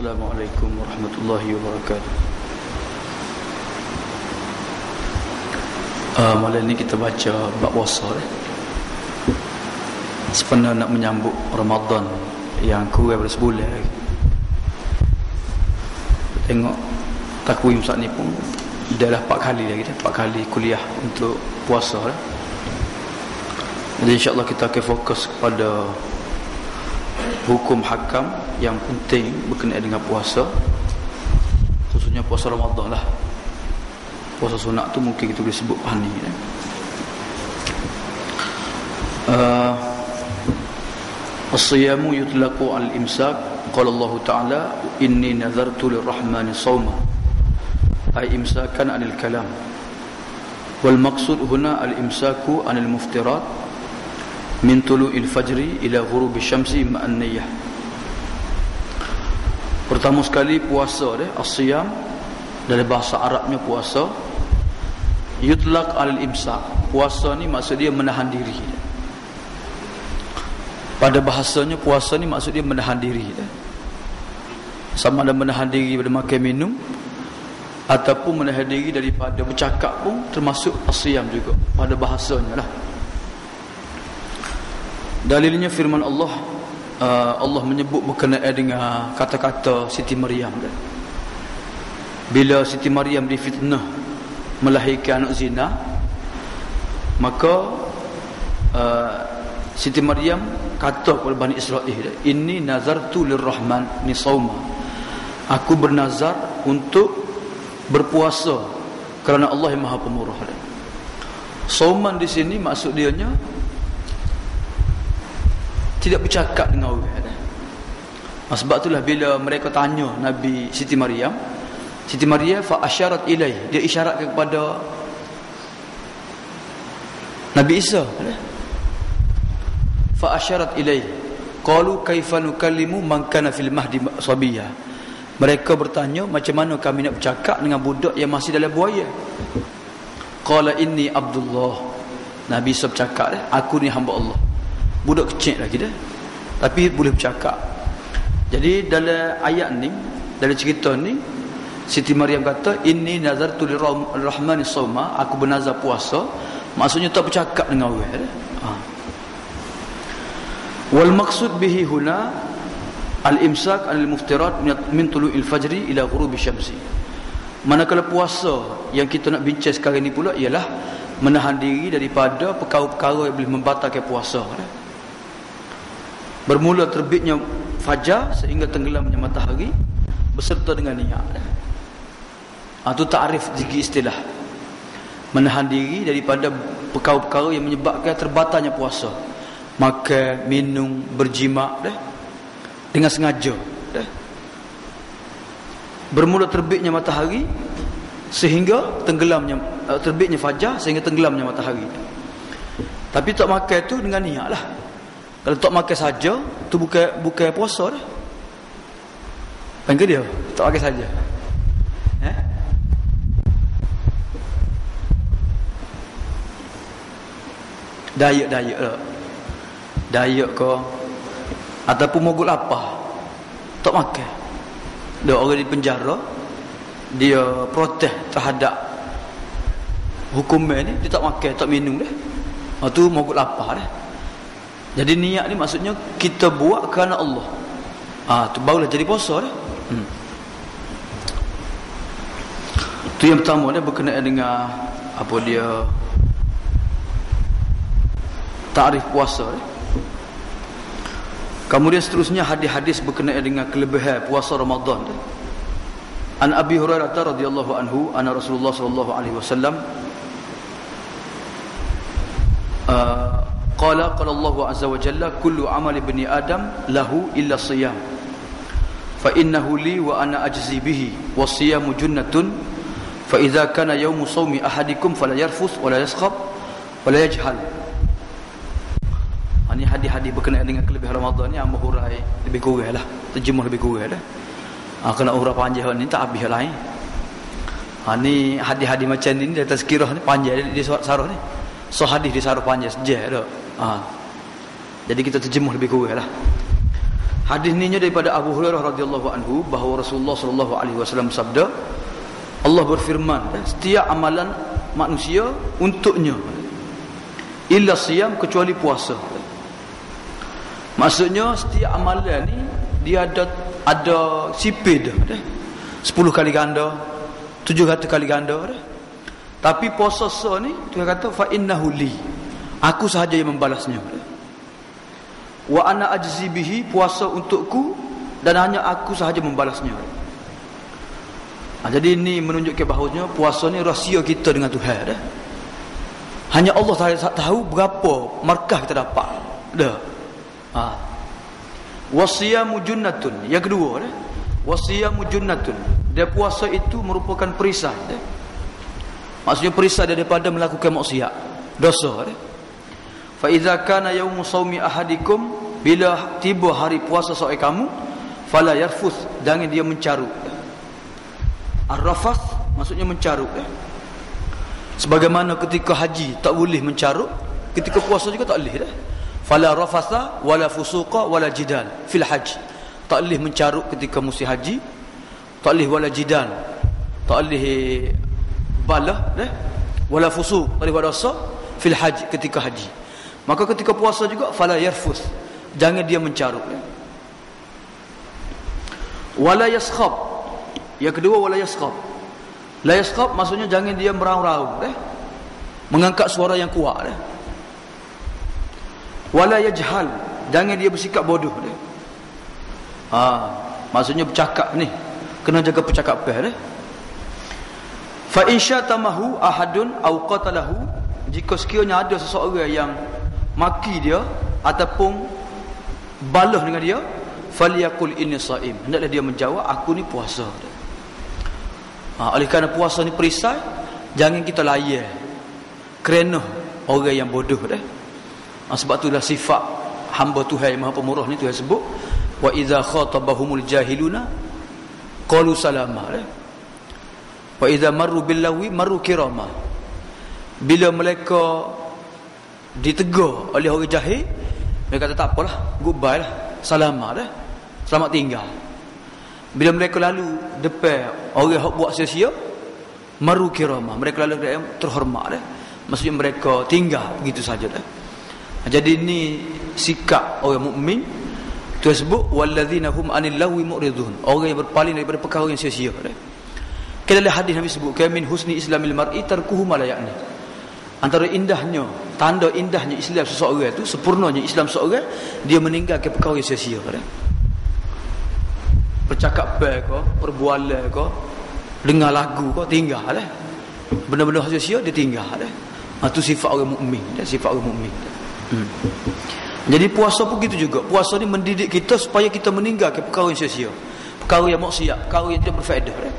Assalamualaikum warahmatullahi wabarakatuh. Malam ni kita baca bab puasa sebenarnya nak menyambut Ramadan yang kurang pada sebulan lagi. Tengok takwim saat ni pun dah 4 kali lagi dah, 4 kali kuliah untuk puasa dah. Jadi insya-Allah kita akan fokus kepada hukum hakam yang penting berkenaan dengan puasa, khususnya puasa Ramadan lah. Puasa sunat tu mungkin kita boleh sebut hani ya. As-siyamu yutlaqu al-imsak. Qala Allah Ta'ala inni nazartu lirrahmani sawma, ay imsakan anil kalam. Wal maqsud huna al-imsaku anil muftirat min tulu'il fajri ila ghurubi syamsi ma'an niyyah. Pertama sekali puasa dia as-siyam dalam bahasa Arabnya puasa yutlaq al-imsak. Puasa ni maksud dia menahan diri. Pada bahasanya puasa ni maksud dia menahan diri. Sama ada menahan diri daripada makan minum ataupun menahan diri daripada bercakap pun termasuk as-siyam juga pada bahasanya lah. Dalilnya firman Allah, Allah menyebut berkenaan dengan kata-kata Siti Maryam. Bila Siti Maryam difitnah melahirkan anak zina, maka Siti Maryam kata kepada Bani Israel, inni nazartu lirrahman ni sauma, aku bernazar untuk berpuasa kerana Allah yang Maha Pemurah. Sauman di sini maksud dianya tidak bercakap dengan orang. Sebab itulah bila mereka tanya Nabi Siti Maryam fa asyarat ilaih, dia isyarat kepada Nabi Isa. Fa asyarat ilaih qalu kaifa nukallimu man kana fil mahdi sabiyya. Mereka bertanya, macam mana kami nak bercakap dengan budak yang masih dalam buaya? Qala inni Abdullah. Nabi Isa bercakap, aku ni hamba Allah. Budak kecil lagi dah, tapi boleh bercakap. Jadi dalam ayat ni, dalam cerita ni, Siti Maryam kata inni nazartu lirrahmani sawma, aku bernazar puasa, maksudnya tak bercakap dengan orang. Wal maqsud bihi huna al-imsak anil muftirat min tulu'il fajri ila ghurubi syamsi. Manakala puasa yang kita nak bincang sekarang ni pula ialah menahan diri daripada perkara-perkara yang boleh membatalkan puasa. Bermula terbitnya fajar sehingga tenggelamnya matahari beserta dengan niat. Itu ta'rif segi istilah. Menahan diri daripada perkara-perkara yang menyebabkan terbatalnya puasa. Makan, minum, berjimak dengan sengaja. Bermula terbitnya matahari sehingga tenggelamnya, terbitnya fajar sehingga tenggelamnya matahari. Tapi tak makan tu dengan niat lah. Kalau tak makan saja, tu bukan puasa dah. Panggil dia, tak makan saja. Dayak ke ataupun mogok lapar, tak makan. Dia orang di penjara, dia protes terhadap hukuman ni, dia tak makan, tak minum dah. Tu mogok lapar dah. Jadi niat ni maksudnya kita buat kerana Allah. Tu barulah jadi puasa dah. Tu yang pertama dia berkenaan dengan apa dia ta'rif puasa dah. Kemudian seterusnya hadis-hadis berkenaan dengan kelebihan puasa Ramadan. An Abi Hurairah radhiyallahu anhu anna Rasulullah sallallahu alaihi wasallam qala Allah azza wa jalla kullu amali ibni adam lahu illa siyam fa innahu li wa ana ajzi bihi was siyamu junnatun fa idza kana yawmu sawmi ahadikum fala yarfuth wala yaskhab wala yajhal. Ini hadis-hadis berkenaan dengan kelebihan Ramadan ni amah hurai lebih kurang lah, terjemah lebih kurang lah. Kena urang panjang ni tak habis lain. Ni hadis-hadis macam ni di atas kirah ni panjang di sarah ni. So hadis di sarah panjang sejak dah. Jadi kita terjemah lebih kurang lah. Hadis ni daripada Abu Hurairah radhiyallahu anhu bahawa Rasulullah sallallahu alaihi wasallam sabda, Allah berfirman, setiap amalan manusia untuknya illa siyam, kecuali puasa. Maksudnya setiap amalan ni dia ada sipir dah. 10 kali ganda, 700 kali ganda dah. Tapi puasa ni Tuhan kata fa innahu li, aku sahaja yang membalasnya. Wa ana ajzi bihi, puasa untukku dan hanya aku sahaja membalasnya. Jadi ini menunjukkan bahawanya puasa ni rahsia kita dengan Tuhan dah. Hanya Allah tahu berapa markah kita dapat dah. Wasiyamu junnatun, yang kedua dah. Wasiyamu junnatun, dia puasa itu merupakan perisai dah. Maksudnya perisai daripada melakukan maksiat, dosa dah. Fa idza kana yaumu shaumi ahadikum, bila tiba hari puasa seorang kamu, fala yarfuth, jangan dia mencarut. Ar-rafath maksudnya mencarut. Sebagaimana ketika haji tak boleh mencarut, ketika puasa juga tak boleh dah. Fala rafatha wala fusuqa wala jidal fil haji. Tak boleh mencarut ketika musim haji, tak boleh wala jidal, tak boleh balah dah, wala fusuq, tak boleh dosa fil haji, ketika haji. Maka ketika puasa juga fala yarfuth, jangan dia mencarut. Wala yaskhab, yang kedua wala yaskhab. La yaskhab maksudnya jangan dia meraung-raung, mengangkat suara yang kuat. Wala yajhal, jangan dia bersikap bodoh. Maksudnya bercakap ni kena jaga percakapan. Fa in syatamahu ahadun aw qatalahu, jika sekiranya ada seseorang yang maki dia ataupun balah dengan dia, falyaqul inni shaim, hendaklah dia menjawab aku ni puasa. Oleh kerana puasa ni perisai, jangan kita layan kerana orang yang bodoh dah. Sebab itulah sifat hamba Tuhan yang Maha Pemurah ni Tuhan sebut, wa idza khatabahumul jahiluna qalu salama. Wa idza marru billahi marru kirama. Bila mereka ditegur oleh orang jahil, mereka kata tak apalah, goodbye lah, salama dah, selamat tinggal. Bila mereka lalu depan orang yang buat sia-sia, maru kirama, mereka lalu yang terhormat dah. Maksudnya mereka tinggal begitu saja dah. Jadi ini sikap orang mukmin. Tuhan sebut walladzina hum anil lagwi mu'ridun, orang yang berpaling daripada perkara yang sia-sia dah. Dalam hadis Nabi sebut min husni islamil mar'i tarkuhu ma la ya'ni. Antara indahnya, tanda indahnya Islam seseorang itu, sempurnanya Islam seseorang, dia meninggalkan perkara yang sia-sia dah. Percakapan kau, perbualan kau, dengar lagu kau, tinggal dah. Benda-benda sia-sia dia tinggal dah. Itu sifat orang mukmin, sifat orang mukmin. Jadi puasa pun gitu juga. Puasa ni mendidik kita supaya kita meninggalkan perkara yang sia-sia, perkara yang maksiat, perkara yang tidak berfaedah dah.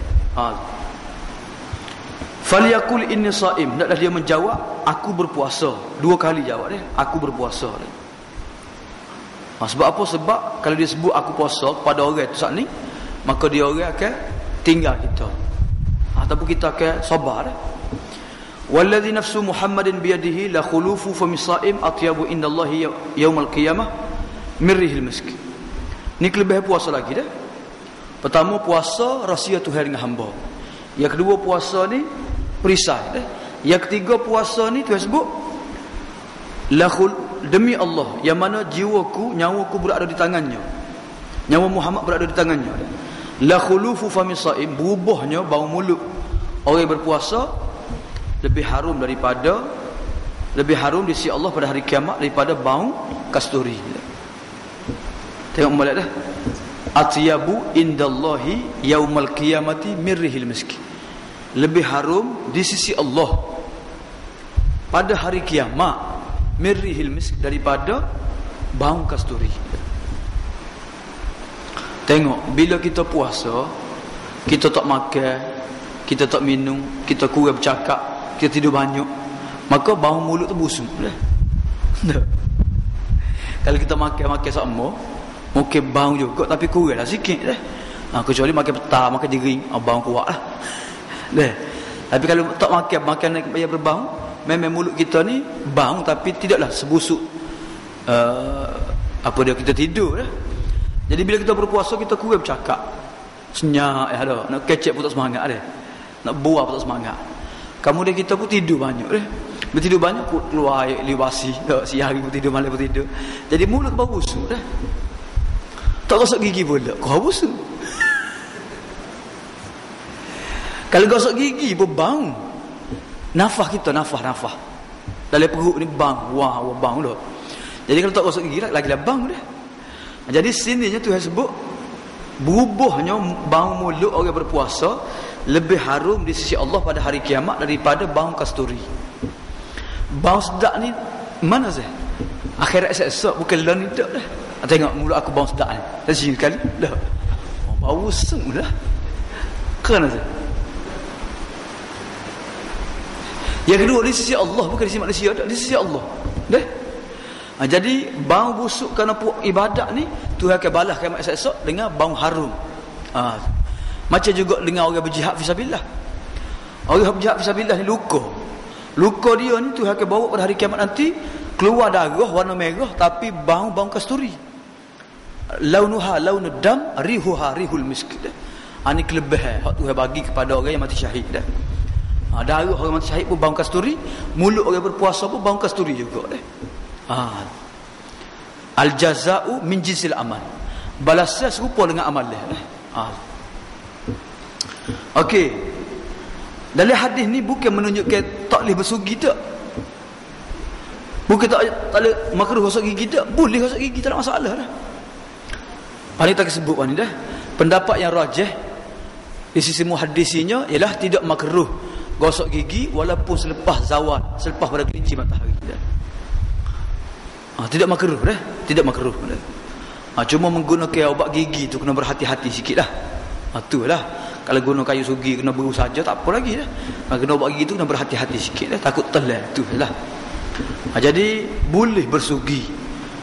Falyaqul inni shaim, hendaklah dia menjawab aku berpuasa. 2 kali jawab dia, aku berpuasa. Sebab apa? Sebab kalau dia sebut aku puasa kepada orang tu saat ni, maka dia orang akan tinggal kita, ataupun kita akan sabar. Wallazi nafsu Muhammadin biyadihi la khulufu fa misaim atyabu indallahi yaumal qiyamah min rihil misk. Ni kelebihan puasa lagi dah. Pertama, puasa rahsia Tuhan dengan hamba. Yang kedua, puasa ni perisai dah. Yang ketiga, puasa ni Tuhan sebut demi Allah yang mana jiwaku, nyawaku berada di tangannya, nyawa Muhammad berada di tangannya. La khulufu fami shaim, berubahnya bau mulut orang yang berpuasa lebih harum di sisi Allah pada hari kiamat daripada bau kasturi. Tengok molek dah. Atyabu indallahi yaumal qiyamati mirrihil miski, lebih harum di sisi Allah pada hari kiamat mirrihil misk, daripada bau kasturi. Tengok, bila kita puasa, kita tak makan, kita tak minum, kita kurang bercakap, kita tidur banyak, maka bau mulut tu busuk dah. Kalau kita makan sama, mungkin bau juga, tapi kuranglah sikit dah. Kecuali makan petang, makan jering, bau kuat lah. Tapi kalau tak makan yang berbau, memang mulut kita ni bau, tapi tidaklah sebusuk kita tidur dah. Jadi bila kita berpuasa, kita kurang bercakap. Senyap ada. Nak kecek pun tak semangat ada. Nak buah pun tak semangat. Kemudian kita pun tidur banyak deh. Bertidur banyak keluar air libasi. Siang hari pun tidur, malam pun tidur. Jadi mulut bau busuk dah. Tak gosok gigi pula. Kau busuk. Kalau gosok gigi pun bau. Nafas kita, nafas. Dalam perut ni bang. Wah, bang dah. Jadi kalau tak gosok gigi lagi bang dah. Jadi sininya Tuhan sebut berubahnya bau mulut orang berpuasa lebih harum di sisi Allah pada hari kiamat daripada bau kasturi. Bau sedap ni mana sah? Akhirat esok bukan lon itu dah. Tengok mulut aku bau sedap ni. Dah sini sekali dah. Bau seng dah. Kena sah. Yang kedua di sisi Allah, bukan di sisi manusia, di sisi Allah. Dah. Jadi bau busuk kerana ibadat ni Tuhan akan balas kiamat esok dengan bau harum. Macam juga dengan orang berjihad fisabilillah. Orang berjihad fisabilillah ni luka dia ni Tuhan akan bawa pada hari kiamat nanti keluar darah warna merah tapi bau kasturi. Launuha launud dam, rihuha rihul misk. Ini kelebihan hak Tuhan bagi kepada orang yang mati syahid dah. Darah orang mati syahid pun bau kasturi, mulut orang berpuasa pun bau kasturi juga dah. Al jaza'u min jinsil amal. Balasnya serupa dengan amal dia. Okey. Dalam hadis ni bukan menunjukkan tak boleh bersugi tak. Bukan tak boleh makruh gosok gigi tak. Boleh gosok gigi, tak ada masalah dah. Paling tak sebut ni dah. Pendapat yang rajih di sisi muhaddisinya ialah tidak makruh gosok gigi walaupun selepas zawal, selepas pada gelincir matahari dah. Tidak makruh dah. Tidak makruh dah. Cuma menggunakan ubat gigi tu kena berhati-hati sikitlah. Itulah. Kalau guna kayu sugi kena beru saja tak apa lagi dah. Kena ubat gigi tu kena berhati-hati sikit dah, takut telan itulah. Jadi boleh bersugi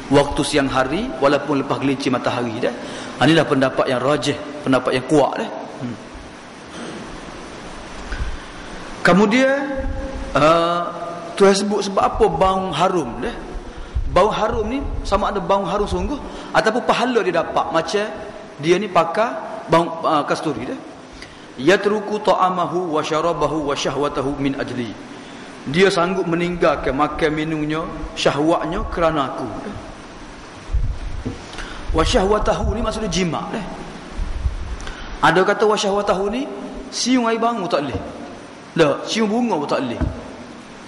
waktu siang hari walaupun lepas gelincir matahari dah. Inilah pendapat yang rajih, pendapat yang kuat dah. Kemudian Tuhan sebut sebab apa bau harum dah. Bau harum ni sama ada bau harum sungguh ataupun pahala dia dapat macam dia ni pakai bau kasturi dah. Yatruku ta'amahu wa syarabahu wa syahwatahu min ajli. Dia sanggup meninggalkan makan minumnya, syahwatnya kerana aku. Wa syahwatahu ni maksudnya jima dah. Ada kata wa syahwatahu ni siung air bangun tak boleh. Dah, siung bunga pun tak boleh.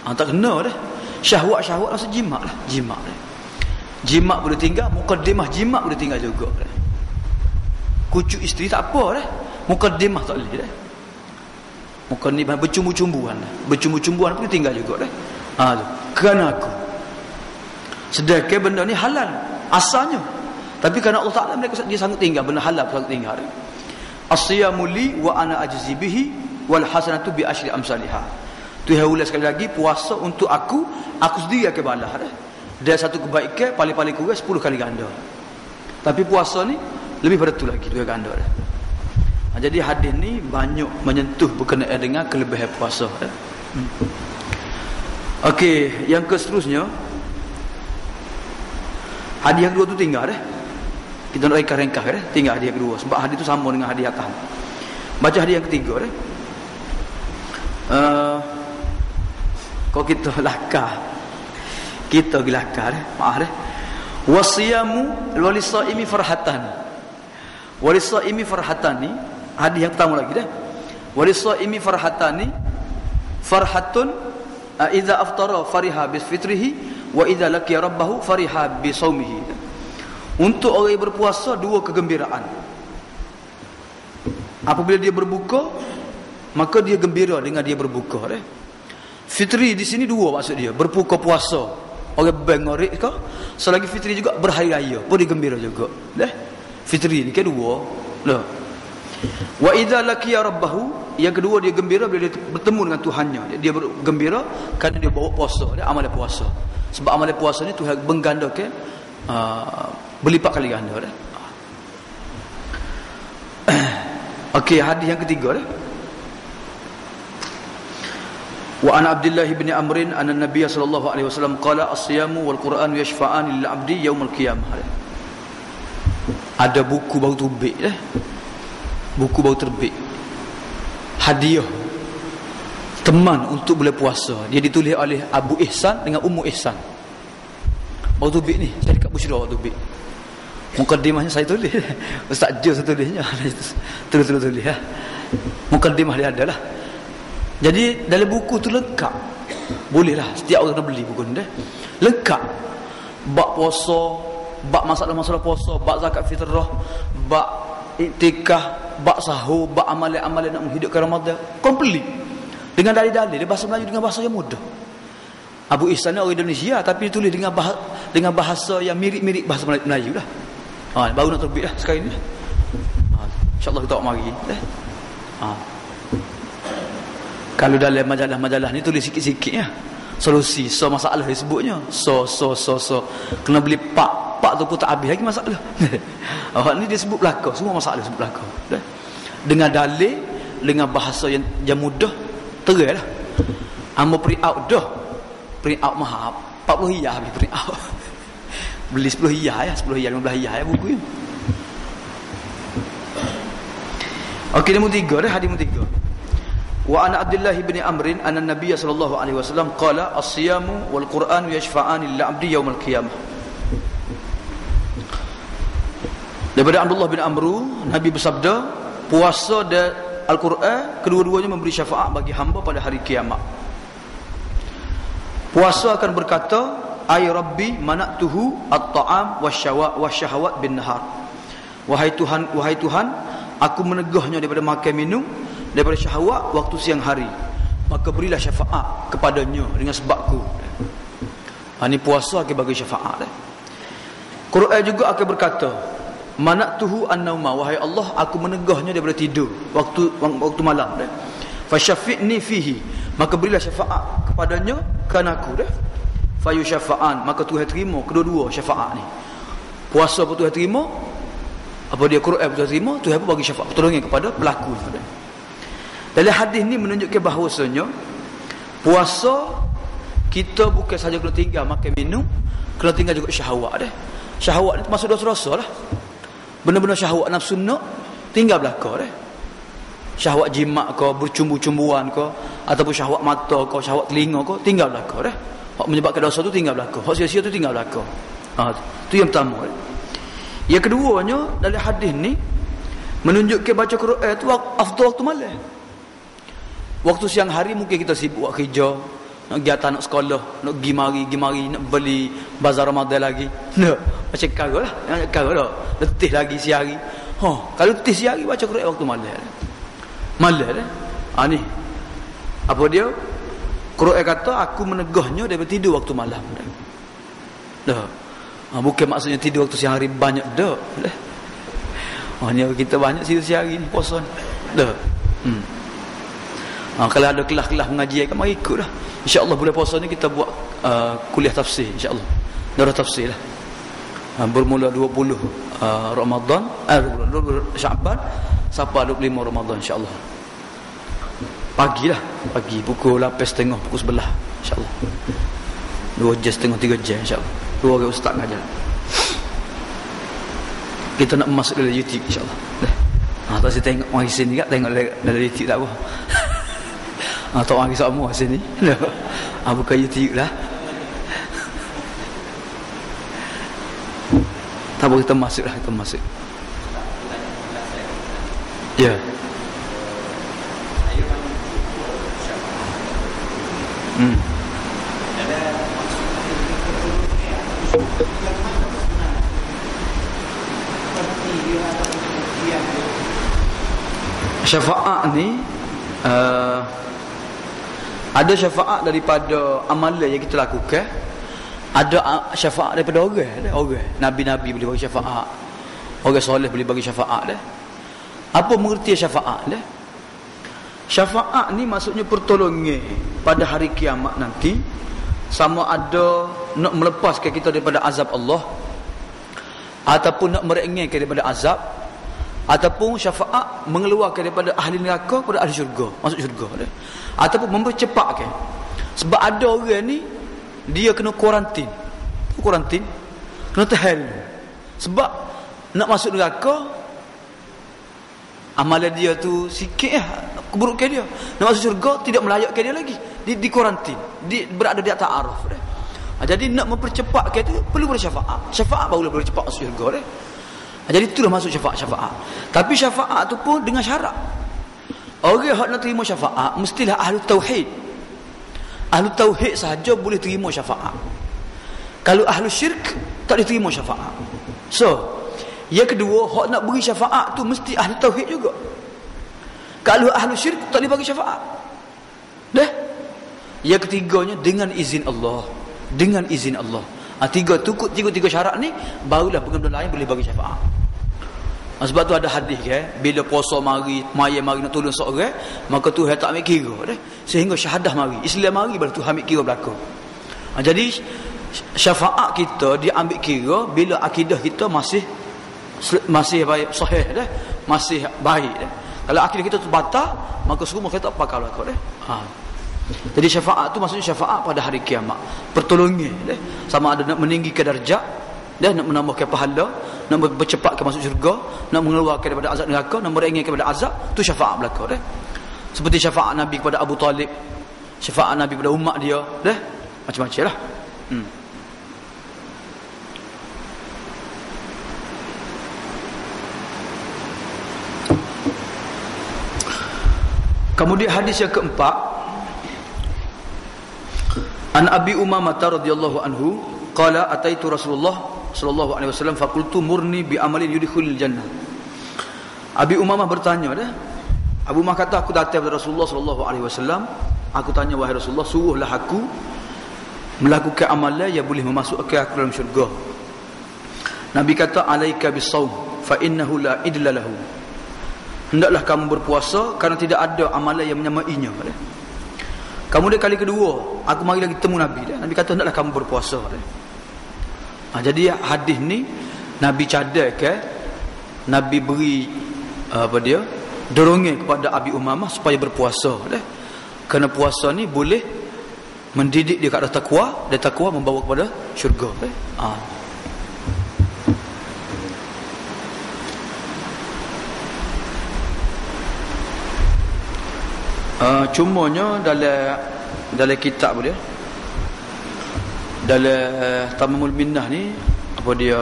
Tak kena dah. Syahwat maksud jima lah, jima dah. Jima boleh tinggal, mukaddimah jima boleh tinggal juga dah. Kucuk isteri tak apa dah. Mukaddimah tak boleh dah. Mukaddimah bercumbu-cumbuan dah. Bercumbu-cumbuan pun tinggal juga dah. Tu. Kerana aku. Sedangkan benda ni halal asalnya. Tapi kerana Allah Ta'ala mereka dia sanggup tinggal benda halal sanggup tinggal. As-siyamu li wa ana ajzi bihi wal hasanatu bi asyri amsalihah. Tuhan ulas sekali lagi puasa untuk aku sendiri akan balas dah. Dia satu kebaikan paling-paling kurang 10 kali ganda. Tapi puasa ni lebih pada tu lagi 2 ganda dah. Jadi hadis ni banyak menyentuh berkenaan dengan kelebihan puasa dah. Okey, yang seterusnya hadis yang kedua tu tinggal dah. Kita nak ringkas dah, tinggal hadis yang kedua sebab hadis tu sama dengan hadis atas. Baca hadis yang ketiga dah. Kalau kita lakar, kita gelakar maaf dah. Wasiyamu walisaimi farhatan. Walisaimi farhatani, hadis yang pertama lagi dah. Walisaimi farhatani, farhatun idza aftara fariha bi fitrihi wa idza laqiya rabbahu fariha bi saumihi. Untuk orang yang berpuasa dua kegembiraan. Apabila dia berbuka, maka dia gembira dengan dia berbuka dah. Fitri di sini dua maksud dia, berbuka puasa. Orang bengorik ke, selagi fitri juga berhari raya pun dia gembira juga. Dah. Fitri ni kedua. Lah. Wa idza laqiya rabbahu, yang kedua dia gembira bila dia bertemu dengan Tuhannya. Dia bergembira kerana dia bawa puasa, dia amal puasa. Sebab amal puasa ni Tuhan menggandakan berlipat kali ganda dah. Okey, hadis yang ketiga dah. Wa an Abdullah bin Amr anna Nabiy sallallahu alaihi wasallam qala as-siyamu wal Qur'an yashfa'an lil 'abdi yaumil qiyamah. ada buku baru terbit buku baru terbit, hadiah teman untuk bulan puasa. Dia ditulis oleh Abu Ihsan dengan Ummu Ihsan. Baru terbit ni, saya dekat Bushra baru terbit. Mukaddimahnya saya tulis. Ustaz Jo saya tulisnya. Tulis ya. Mukaddimah dia ada lah. Jadi dalam buku tu lengkap. Bolehlah setiap orang kena beli buku ni. Lengkap. Bab puasa, bab masalah-masalah puasa, bab zakat fitrah, bab iktikaf, bab sahur, bab amalan-amalan nak menghidupkan Ramadan. Komplit. Dengan dalil-dalil dia bahasa Melayu dengan bahasa yang mudah. Abu Ihsan ni orang Indonesia tapi dia tulis dengan bahasa yang mirip-mirip bahasa Melayu lah. Baru nak terbit lah sekarang ni. InsyaAllah kita mari. Kalau dalam majalah-majalah ni tulis sikit-sikit ya. Solusi, masalah disebutnya. Kena beli pak tu pun tak habis lagi masalah. Ni dia sebut belakang, semua masalah sebut belakang. Dengan dalil, dengan bahasa yang mudah, terai lah. Amba print out dah. Print out mahal 40 hiyah habis print out. Beli 10 hiyah ya, 10 hiyah, 15 hiyah ya buku ni. Okey, nombor 3 dah, hadis nombor 3. Wa ana Abdullah bin Amr anna Nabiy sallallahu alaihi wasallam qala as-siyamu wal Qur'an yashfa'ani lil 'abdi yaumil qiyamah. Daripada Abdullah bin Amr, Nabi bersabda, puasa dan Al-Quran kedua-duanya memberi syafaat bagi hamba pada hari kiamat. Puasa akan berkata, ay rabbi mana'tuhu at-ta'am wasyahawat bin nahar. Wahai Tuhan, aku menegahnya daripada makan minum, daripada syahwat waktu siang hari. Maka berilah syafaat kepadanya dengan sebabku. Ini puasa akan bagi syafaat. Quran juga akan berkata, mana'tuhu an-nauma, wahai Allah, aku menegahnya daripada tidur waktu malam. Fasyafi'ni fihi, maka berilah syafaat kepadanya kerana aku. Fayusyafa'an, maka Tuhan terima kedua-dua syafaat ni. Puasa pun Tuhan terima, apa dia Quran pun Tuhan terima, Tuhan pun bagi syafaat pertolongan kepada pelaku. Dalam hadis ni menunjukkan bahawasanya puasa kita bukan saja kena tinggal makan minum, kena tinggal juga syahwat dah. Syahwat ni termasuk dosa-dosa lah. Benar-benar syahwat nafsu nak tinggal belakang dah. Syahwat jimat ke, bercumbu-cumbuan ke, ataupun syahwat mata ke, syahwat telinga ke, tinggal belakang dah. Hak menyebabkan dosa tu tinggal belakang. Hak sia-sia tu tinggal belakang. Tu yang pertama. Yang keduanya dalam hadis ni menunjukkan baca Quran tu afdal waktu malam. Waktu siang hari mungkin kita sibuk buat kerja, nak pergi atas nak sekolah, nak pergi mari, nak beli bazar Ramadan lagi. Nak macam kara lah, kara dah. Letih lagi siang hari. Kalau letih siang hari baca Quran waktu malam. Malam ni. Apa dia? Quran kata aku menegahnya daripada tidur waktu malam. Dah. Bukan maksudnya tidur waktu siang hari banyak dah. Ni kita banyak tidur siang hari ni puasa ni. Dah. Kalau ada kelas-kelas mengaji kan mari ikut dah. Insya-Allah bulan puasa ni kita buat kuliah tafsir insya-Allah. Darah tafsir lah. Bermula 20 Ramadan, 20 Syaban sampai 25 Ramadan insya-Allah. Pagi pukul 8.30 pukul 11 insya-Allah. 2 jam setengah 3 jam insya-Allah. 2 orang ustaz ngajar. Kita nak masuk dalam YouTube insya-Allah. Tak saya tengok mari sini tak tengok dalam YouTube tak apa. Tak mari semua sini. Buka YouTube lah. Tak boleh kita masuk. Ya. Syafaat ni ada syafaat daripada amalan yang kita lakukan, ada syafaat daripada orang. Nabi-nabi boleh bagi syafaat, orang soleh boleh bagi syafaat dah. Apa mengerti syafaat dah? Syafaat ni maksudnya pertolongan pada hari kiamat nanti, sama ada nak melepaskan kita daripada azab Allah ataupun nak meringankan daripada azab, ataupun syafaat mengeluarkan daripada ahli neraka kepada ahli syurga, masuk syurga dah. Ataupun mempercepatkan. Sebab ada orang ni dia kena kuarantin, kena tahan. Sebab nak masuk neraka, amalan dia tu sikit keburukan dia. Nak masuk syurga tidak melayakkan dia lagi. Di kuarantin, berada di atas araf dah. Jadi nak mempercepatkan itu perlu bersyafaat. Syafaat barulah boleh cepat masuk syurga dah. Jadi itulah masuk syafaat. Tapi syafaat tu pun dengan syarat. Orang yang nak terima syafaat mestilah ahli tauhid. Ahli tauhid sahaja boleh terima syafaat. Kalau ahli syirik tak diterima syafaat. So, yang kedua, hak nak beri syafaat tu mesti ahli tauhid juga. Kalau ahli syirik tak boleh bagi syafaat. Dah. Yang ketiganya dengan izin Allah. Dengan izin Allah. Tiga syarat ni barulah benda-benda lain boleh bagi syafaat. Sebab tu ada hadis bila puasa mari, maya mari nak tolong seorang, maka Tuhan tak ambil kira dah. Sehingga syahadah mari, Islam mari baru Tuhan ambil kira berlaku. Jadi syafaat kita dia ambil kira bila akidah kita masih baik, sahih dah, masih baik dah. Kalau akidah kita terbatal, maka semua kita tak pakai berlaku dah. Jadi syafaat tu maksudnya syafaat pada hari kiamat. Pertolongan dah. Sama ada nak meninggikan darjat, dah, nak menambahkan pahala, nak bercepatkan masuk syurga, nak mengeluarkan daripada azab neraka, nak meringankan daripada azab, tu syafaat belaka dah. Seperti syafaat Nabi kepada Abu Talib, syafaat Nabi kepada umat dia, dah. Macam-macam lah. Kemudian hadis yang keempat, an Abi Umamah radhiyallahu anhu qala ataitu Rasulullah sallallahu alaihi wasallam faqultu murni bi amalin yudkhilul jannah. Abi Umamah bertanya dah. Abu Umamah kata aku datang kepada Rasulullah sallallahu alaihi wasallam, aku tanya wahai Rasulullah, suruhlah aku melakukan amalan yang boleh memasukkan aku dalam syurga. Nabi kata alaika bisawm fa innahu la idla lahu. Hendaklah kamu berpuasa kerana tidak ada amalan yang menyamainya. Kemudian kali kedua, aku mari lagi temu Nabi dah. Nabi kata hendaklah kamu berpuasa dah. Jadi hadis ni Nabi cadangkan, Nabi beri dorongan kepada Abi Umamah supaya berpuasa dah. Kerana puasa ni boleh mendidik dia ke arah takwa, dan takwa membawa kepada syurga dah. Cumanya dalam kitab dia, dalam Tamamul Minnah ni, apa dia,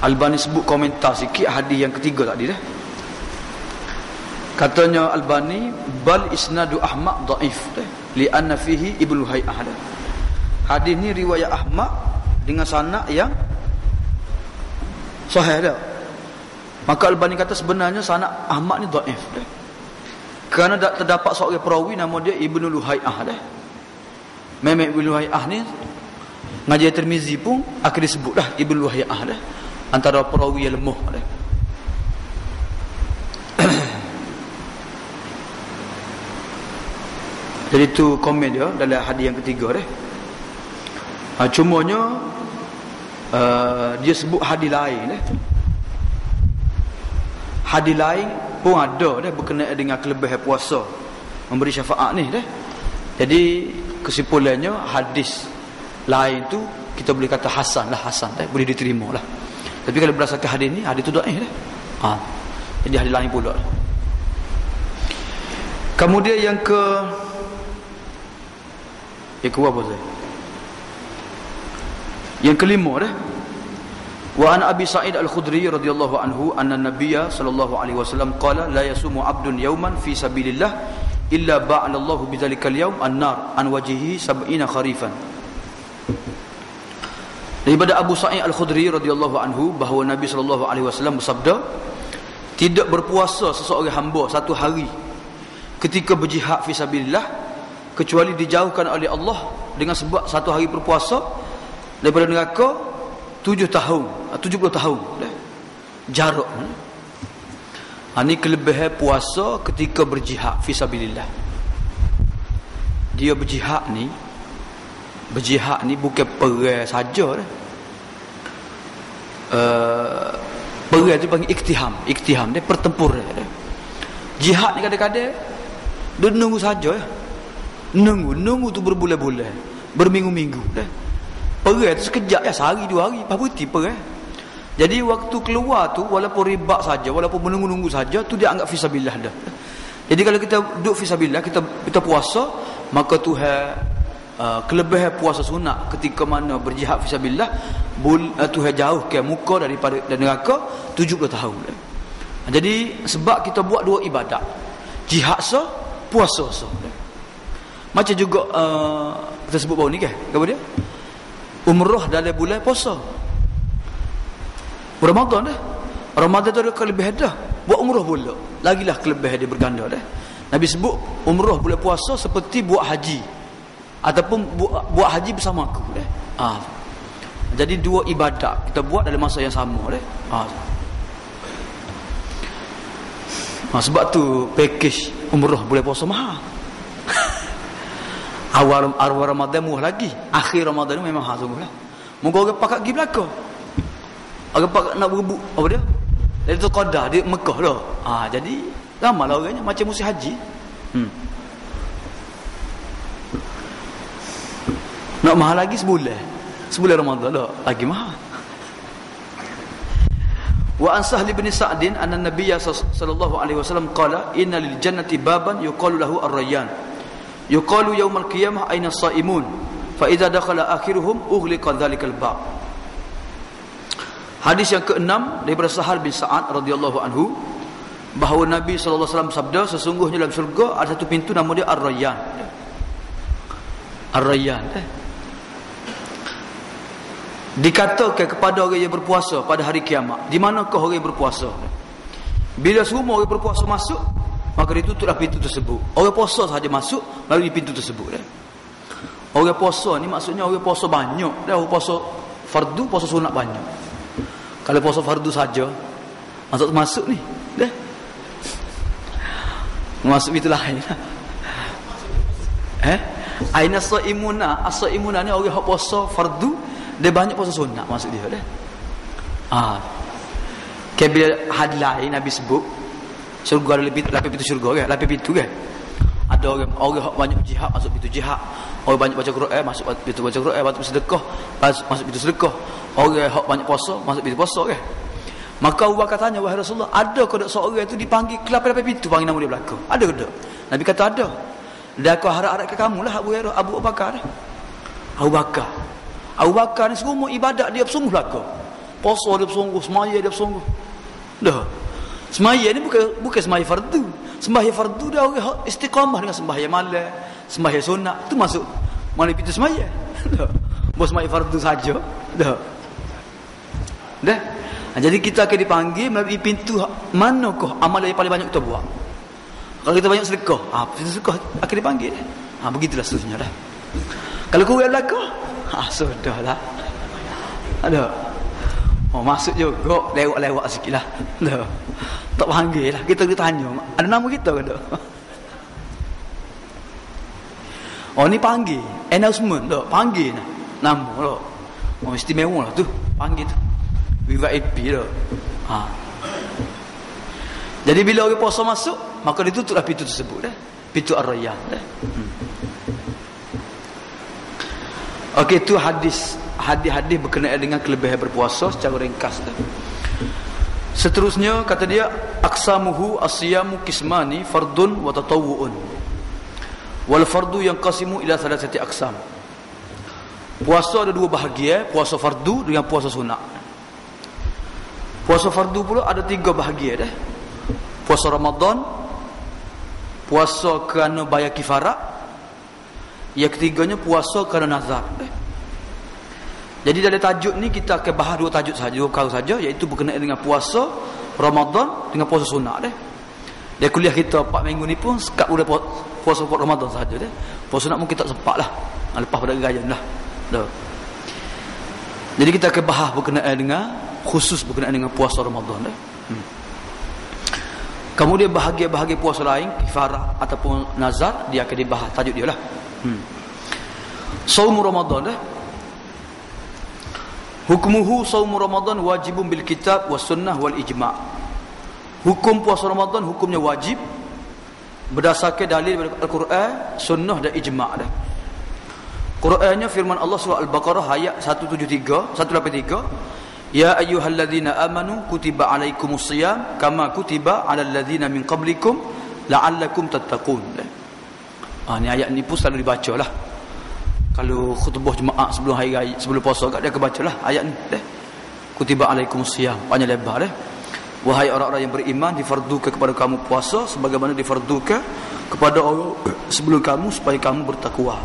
Albani sebut komentar sikit hadis yang ketiga tadi dah. Katanya Albani, bal isnadu Ahmad dhaif dah, li'anna fihi Ibnu Hay'ah dah. Hadis ni riwayat Ahmad dengan sanad yang sahih dah. Maka Albani kata sebenarnya sanad Ahmad ni dhaif dah. Kerana terdapat seorang perawi nama dia Ibnu Luhai'ah dah. Memang Ibnu Luhai'ah ni ngaji Tirmizi pun akan disebut dah Ibnu Luhai'ah dah, antara perawi yang lemah dah. Jadi tu komen dia dalam hadis yang ketiga dah. Cumanya dia sebut hadis lain dah. Hadis lain pun ada dah berkenaan dengan kelebihan puasa memberi syafaat ni dah. Jadi kesimpulannya hadis lain tu kita boleh kata hasan dah, boleh diterima lah. Tapi kalau berdasarkan hadis ni, hadis tu dhaif dah. Jadi hadis lain pula dah. Kemudian yang ke apa tu? Yang kelima dah. Wa an Abi Sa'id Al-Khudri radhiyallahu anhu anna Nabiyya sallallahu alaihi wasallam qala la yasumu 'abdun yawman fi sabilillah illa ba'ala Allahu bidzalikal yawm an-nar an wajhihi 70 kharifan. Daripada Abu Sa'id Al-Khudri radhiyallahu anhu bahawa Nabi sallallahu alaihi wasallam bersabda, tidak berpuasa seseorang hamba satu hari ketika berjihad fi sabilillah kecuali dijauhkan oleh Allah dengan sebab satu hari berpuasa daripada neraka 70 tahun dah. Jarak. Ini kelebihan puasa ketika berjihad fi sabilillah. Dia berjihad ni bukan perang saja dah. Perang tu panggil iktiham dia pertempuran dah. Jihad ni kadang-kadang dia nunggu saja ya. Nunggu tu berbulan-bulan, berminggu-minggu dah. Perang tu sekejap ya, sehari dua hari, apa berhenti perang. Jadi waktu keluar tu walaupun riba saja, walaupun menunggu-nunggu saja, tu dia anggap fisabilillah dah. Jadi kalau kita duduk fisabilillah, kita puasa, maka Tuhan kelebihan puasa sunat ketika mana berjihad fisabilillah, Tuhan jauh ke muka daripada neraka 70 tahun. Jadi sebab kita buat dua ibadat, jihad sah, puasa sah. Macam juga kita sebut bawah ni kan, apa dia? Umrah dalam bulan puasa. Ramadan dah. Ramadan tu ada kelebihan dah. Buat umrah pula, lagilah kelebihan dia berganda dah. Nabi sebut umrah bulan puasa seperti buat haji ataupun buat haji bersama aku dah. Jadi dua ibadat kita buat dalam masa yang sama dah. Sebab tu package umrah bulan puasa mahal. Awal Ramadan murah lagi, akhir Ramadan ni memang mahal sungguhlah. Moga orang pakat pergi belakang. Orang pakat nak berebut apa dia? Dari tu Qadah di Mekah dah. Jadi ramailah orangnya macam musim haji. Nak mahal lagi sebulan Ramadan dah lagi mahal. Wa an Sahl bin Sa'din anna Nabiy sallallahu alaihi wasallam qala inna lil jannati baban yuqalu lahu ar-rayyan yuqalu yaumal qiyamah aina as-saimun fa idza dakhala akhiruhum ughliqa dhalikal bab. Hadis yang ke-6 daripada Sahl bin Sa'ad radhiyallahu anhu, bahawa Nabi sallallahu alaihi wasallam sabda, sesungguhnya dalam syurga ada satu pintu nama dia Ar-Rayyan. Ar-Rayyan. Dikatakan kepada orang yang berpuasa pada hari kiamat, di manakah orang yang berpuasa? Bila semua orang berpuasa masuk, maka ditutuplah pintu tersebut. Orang puasa sahaja masuk melalui pintu tersebut. Orang puasa ni maksudnya orang puasa banyak. Orang puasa fardu, puasa sunat banyak. Kalau puasa fardu saja masuk ni dah. Masuk itu lain. Aina saimuna, as-saimuna ni orang hak puasa fardu, dia banyak puasa sunat masuk dia dah. Bila had lain Nabi sebut syurga ada lapis pintu syurga kan, lapis pintu kan. Ada orang hak banyak jihad masuk pintu jihad. Orang banyak baca Quran masuk pintu baca Quran, banyak sedekah masuk pintu sedekah. Orang hak banyak puasa masuk pintu puasa kan. Maka Abu Bakar tanya, wahai Rasulullah, ada ke seorang itu dipanggil ke lapis pintu panggil nama dia belaka? Ada ke tak? Nabi kata ada. Dan aku harap-harap ke kamu lah Abu Bakar. Abu Bakar ni semua ibadat dia bersungguh belaka. Puasa dia bersungguh, semaya dia bersungguh. Dah. Semaya ni bukan semaya fardu. Sembahyang fardu dah orang istiqamah dengan sembahyang malam, sembahyang sunat, tu masuk mana pintu sembahyang. Dah. Bos sembahyang fardu saja. Dah. Jadi kita akan dipanggil melalui pintu manakah amalan yang paling banyak kita buat. Kalau kita banyak sedekah, pintu sedekah akan dipanggil. Begitulah seterusnya dah. Kalau kurang belaka, sudahlah. Ada. Masuk juga lewat sikitlah. Dah. Tak panggil lah, kita tanya ada nama kita ke tak? Ni panggil announcement tak, panggil nama tak. Istimewa lah tu, panggil tu VIP tak. Jadi bila orang puasa masuk, maka ditutuplah pintu tersebut dah, pintu Ar-Rayyan dah. Okey, itu hadis berkenaan dengan kelebihan berpuasa secara ringkas dah. Seterusnya kata dia, aqsamuhu as-siyamu qismani fardun wa tatawwu'un wal fardu yanqasimu ila thalathati aqsam. Puasa ada dua bahagian, puasa fardu dengan puasa sunat. Puasa fardu pula ada tiga bahagian dah. Puasa Ramadan, puasa kerana bayar kifarat, yang ketiganya puasa kerana nazar. Jadi dari tajuk ni kita akan bahas dua tajuk saja, dua perkara saja, iaitu berkenaan dengan puasa Ramadan dengan puasa sunat deh. Dia kuliah kita 4 minggu ni pun sekat boleh puasa Ramadan saja deh. Puasa sunat mungkin tak sempatlah. Lepas pada gayan lah. Dah. Jadi kita akan bahas berkenaan dengan khusus berkenaan dengan puasa Ramadan deh. Kemudian bahagian-bahagian puasa lain, kifarah ataupun nazar, dia akan dibahas tajuk dia lah. Saum Ramadan deh. Hukmuhu saum Ramadan wajibun bil kitab was sunnah wal ijma'. Hukum puasa Ramadan hukumnya wajib berdasarkan dalil daripada Al-Quran, sunnah dan ijma' dah. Qurannya firman Allah surah Al-Baqarah ayat 183 Ya ayyuhalladzina amanu kutiba alaikumusiyam kama kutiba alal ladzina min qablikum la'allakum tattaqun. Ni ayat ni pun selalu dibacalah. Kalau khutbah jemaah sebelum hari raya, sebelum puasa kat dia kebacalah ayat ni. Kutiba alaikumusiyam, panjang lebar Wahai orang-orang yang beriman, difardukan kepada kamu puasa sebagaimana difardukan kepada orang sebelum kamu supaya kamu bertakwa.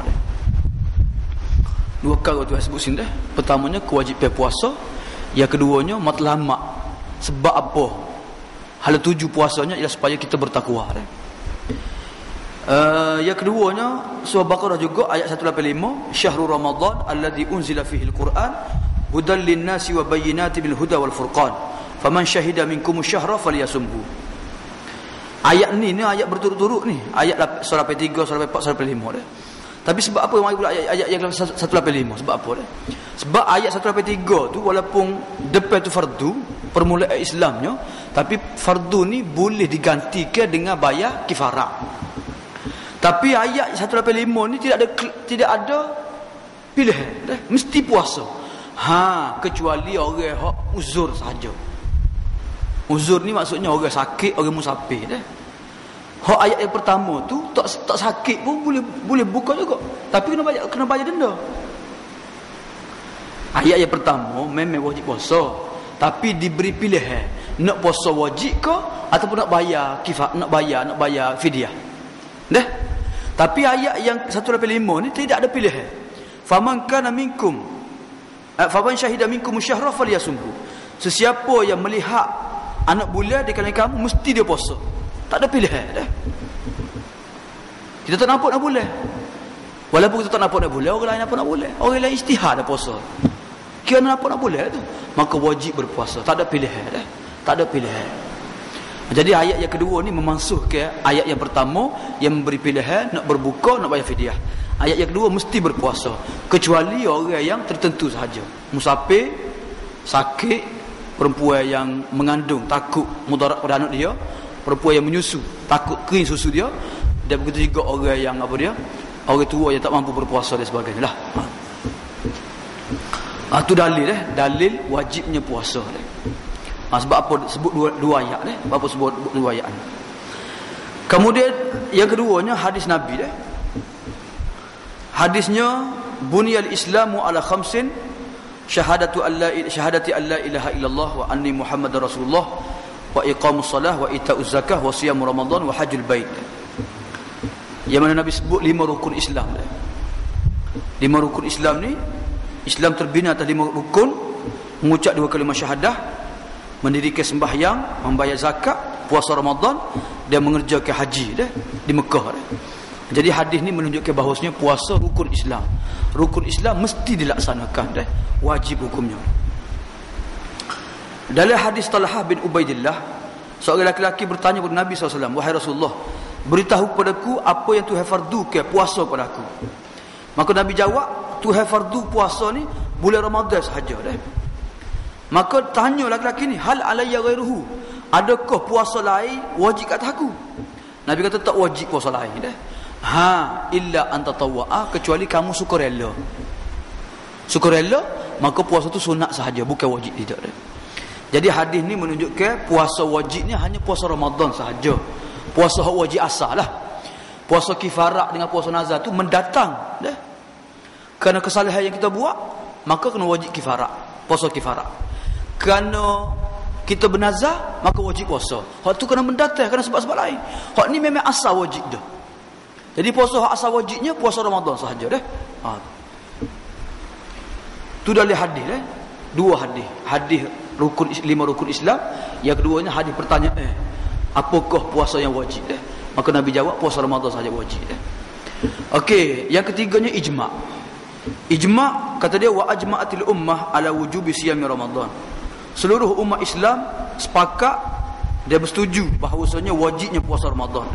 Dua kali tu saya sebut sini Pertamanya kewajipan puasa. Yang keduanya matlamat. Sebab apa? Hal tuju puasanya ialah supaya kita bertakwa. Yang keduanya surah Baqarah juga ayat 185, Syahrul Ramadan alladzi unzila fihi al-Quran hudal lin-nasi wa bayyinatin bil huda wal furqan faman syahida minkum asy-syahra falyasumhu. Ayat ni ayat berturut-turut ni. Ayat surah 3, surah 4, surah 5 Tapi sebab apa mari pula ayat yang 185? Sebab apa Sebab ayat 183 tu walaupun depan tu fardu, permulaan Islamnya, tapi fardu ni boleh digantikan dengan bayar kifarah. Tapi ayat 185 ni tidak ada pilihan, mesti puasa. Kecuali orang hak uzur saja. Uzur ni maksudnya orang sakit, orang musafir Hak ayat yang pertama tu tak sakit pun boleh buka juga. Tapi kena bayar denda. Ayat yang pertama memang wajib puasa, tapi diberi pilihan nak puasa wajib ke ataupun nak bayar nak bayar fidyah. Tapi ayat yang 185 ni tidak ada pilihan. Faman kana minkum faman syahida minkum syahra falyasumhu. Sesiapa yang melihat anak bulan di kalangan kamu mesti dia puasa. Tak ada pilihan Kita tak nampak nak boleh. Walaupun kita tak nampak nak boleh, orang lain nampak nak boleh. Orang lain istihad dah puasa. Kira nampak nak boleh tu, maka wajib berpuasa. Tak ada pilihan Tak ada pilihan. Jadi ayat yang kedua ni memansuhkan ayat yang pertama yang memberi pilihan nak berbuka, nak bayar fidyah. Ayat yang kedua mesti berpuasa, kecuali orang yang tertentu sahaja. Musafir, sakit, perempuan yang mengandung takut mudarat pada anak dia, perempuan yang menyusu takut kering susu dia, dan begitu juga orang yang orang tua yang tak mampu berpuasa dan sebagainya lah. Itu dalil dalil wajibnya puasa sebab apa sebut dua ayat apa sebut dua ayat. Kemudian yang keduanya hadis Nabi hadisnya bunyal islamu ala khamsin syahadati alla ilaha illallah wa anni muhammadar rasulullah wa iqamus salah wa ita'uz zakah wa siyam ramadan wa hajjul bait. Yang mana Nabi sebut 5 rukun Islam. 5 rukun Islam ni, Islam terbina atas 5 rukun: mengucap 2 kalimah syahadah, mendirikan sembahyang, membayar zakat, puasa Ramadan, dan mengerjakan haji di Mekah. Jadi hadis ni menunjukkan bahawasanya puasa rukun Islam. Rukun Islam mesti dilaksanakan wajib hukumnya. Dalam hadis Talhah bin Ubaidillah, seorang lelaki bertanya kepada Nabi SAW, wahai Rasulullah, beritahu padaku apa yang Tuhan fardukan puasa padaku. Maka Nabi jawab, Tuhan fardu puasa ni bulan Ramadan sahaja Maka tanya lelaki ni, hal alayya ghairuhu, adakah puasa lain wajib kat aku? Nabi kata tak wajib puasa lain illa anta tawwa'a, kecuali kamu sukarela. Sukarela, maka puasa tu sunat sahaja, bukan wajib tidak. Jadi hadis ni menunjukkan puasa wajibnya hanya puasa Ramadan sahaja. Puasa wajib asal lah. Puasa kifarat dengan puasa nazar tu mendatang kerana kesalahan yang kita buat, maka kena wajib kifarat, puasa kifarat. Kerana kita bernazar, maka wajib puasa. Hak tu kena mendatang kerana sebab-sebab lain. Hak ni memang asal wajib dah. Jadi puasa hak asal wajibnya puasa Ramadan sahaja tu dari hadis dua hadis. Hadis rukun 5 rukun Islam, yang keduanya hadis pertanyaan, apakah puasa yang wajib maka Nabi jawab puasa Ramadan sahaja wajib Okey, yang ketiganya ijma'. Ijma' kata dia, wa ajma'atil ummah ala wujubi siyami Ramadan. Seluruh umat Islam sepakat, dia bersetuju bahawasanya wajibnya puasa Ramadan.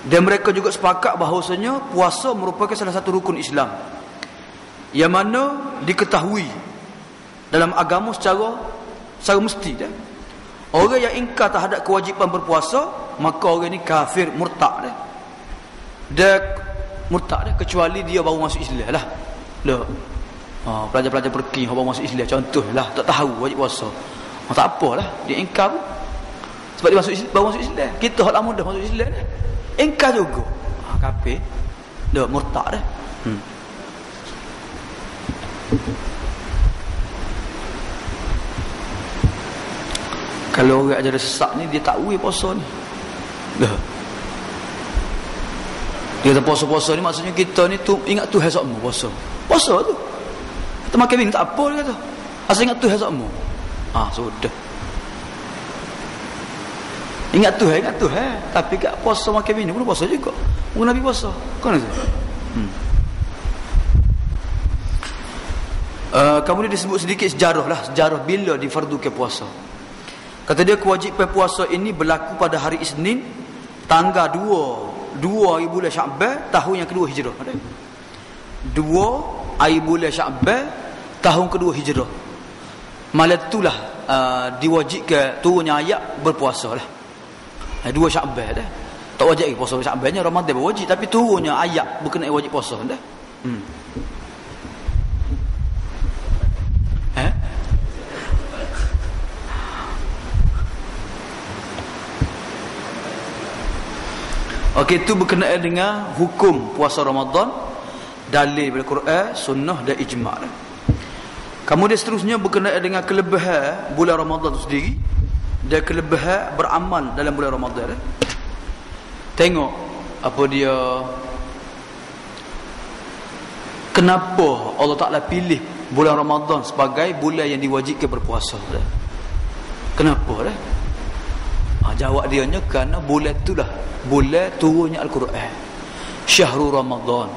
Dan mereka juga sepakat bahawasanya puasa merupakan salah satu rukun Islam yang mana diketahui dalam agama secara mesti Orang yang ingkar terhadap kewajipan berpuasa, maka orang ni kafir, murtad dia murtad kecuali dia baru masuk Islam lah. Pelajar-pelajar pergi hok masuk Islam contohlah tak tahu wajib puasa. Tak apalah dia ingkar sebab dia baru masuk Islam. Kita hok lama dah masuk Islam dah. Ingkar juga. Kafir. Dah murtad dah. Kalau orang ajar sesak ni dia tak tahu puasa ni. Dah. Dia kata puasa-puasa ni maksudnya kita ni tu ingat Tuhan sokmo puasa. Puasa tu. Kita makan minum tak apa dia kata. Asal ingat Tuhan sokmo. Sudah. Ingat Tuhan. Tapi kat puasa makan minum pun puasa juga. Mungkin Nabi puasa. Kan tu? Kemudian disebut sedikit sejarah bila difardukan puasa. Kata dia kewajipan puasa ini berlaku pada hari Isnin tanggal 2 hari bulan Sya'ban tahun yang kedua Hijrah. 2 hari bulan Sya'ban tahun kedua Hijrah. Malam itulah diwajibkan turunnya ayat berpuasa lah. 2 Sya'ban dah. Tak wajib puasa Sya'bannya Ramadan berwajib tapi turunnya ayat berkenaan wajib puasa dah. Okey, itu berkenaan dengan hukum puasa Ramadan, dalil daripada Quran, sunnah dan ijma'. Kemudian seterusnya berkenaan dengan kelebihan bulan Ramadan itu sendiri dan kelebihan beramal dalam bulan Ramadan. Tengok apa dia, kenapa Allah Ta'ala pilih bulan Ramadan sebagai bulan yang diwajibkan berpuasa. Kenapa dah? Jawab dia nya kerana bulan itulah bulan turunnya Al-Quran. Syahrul Ramadan.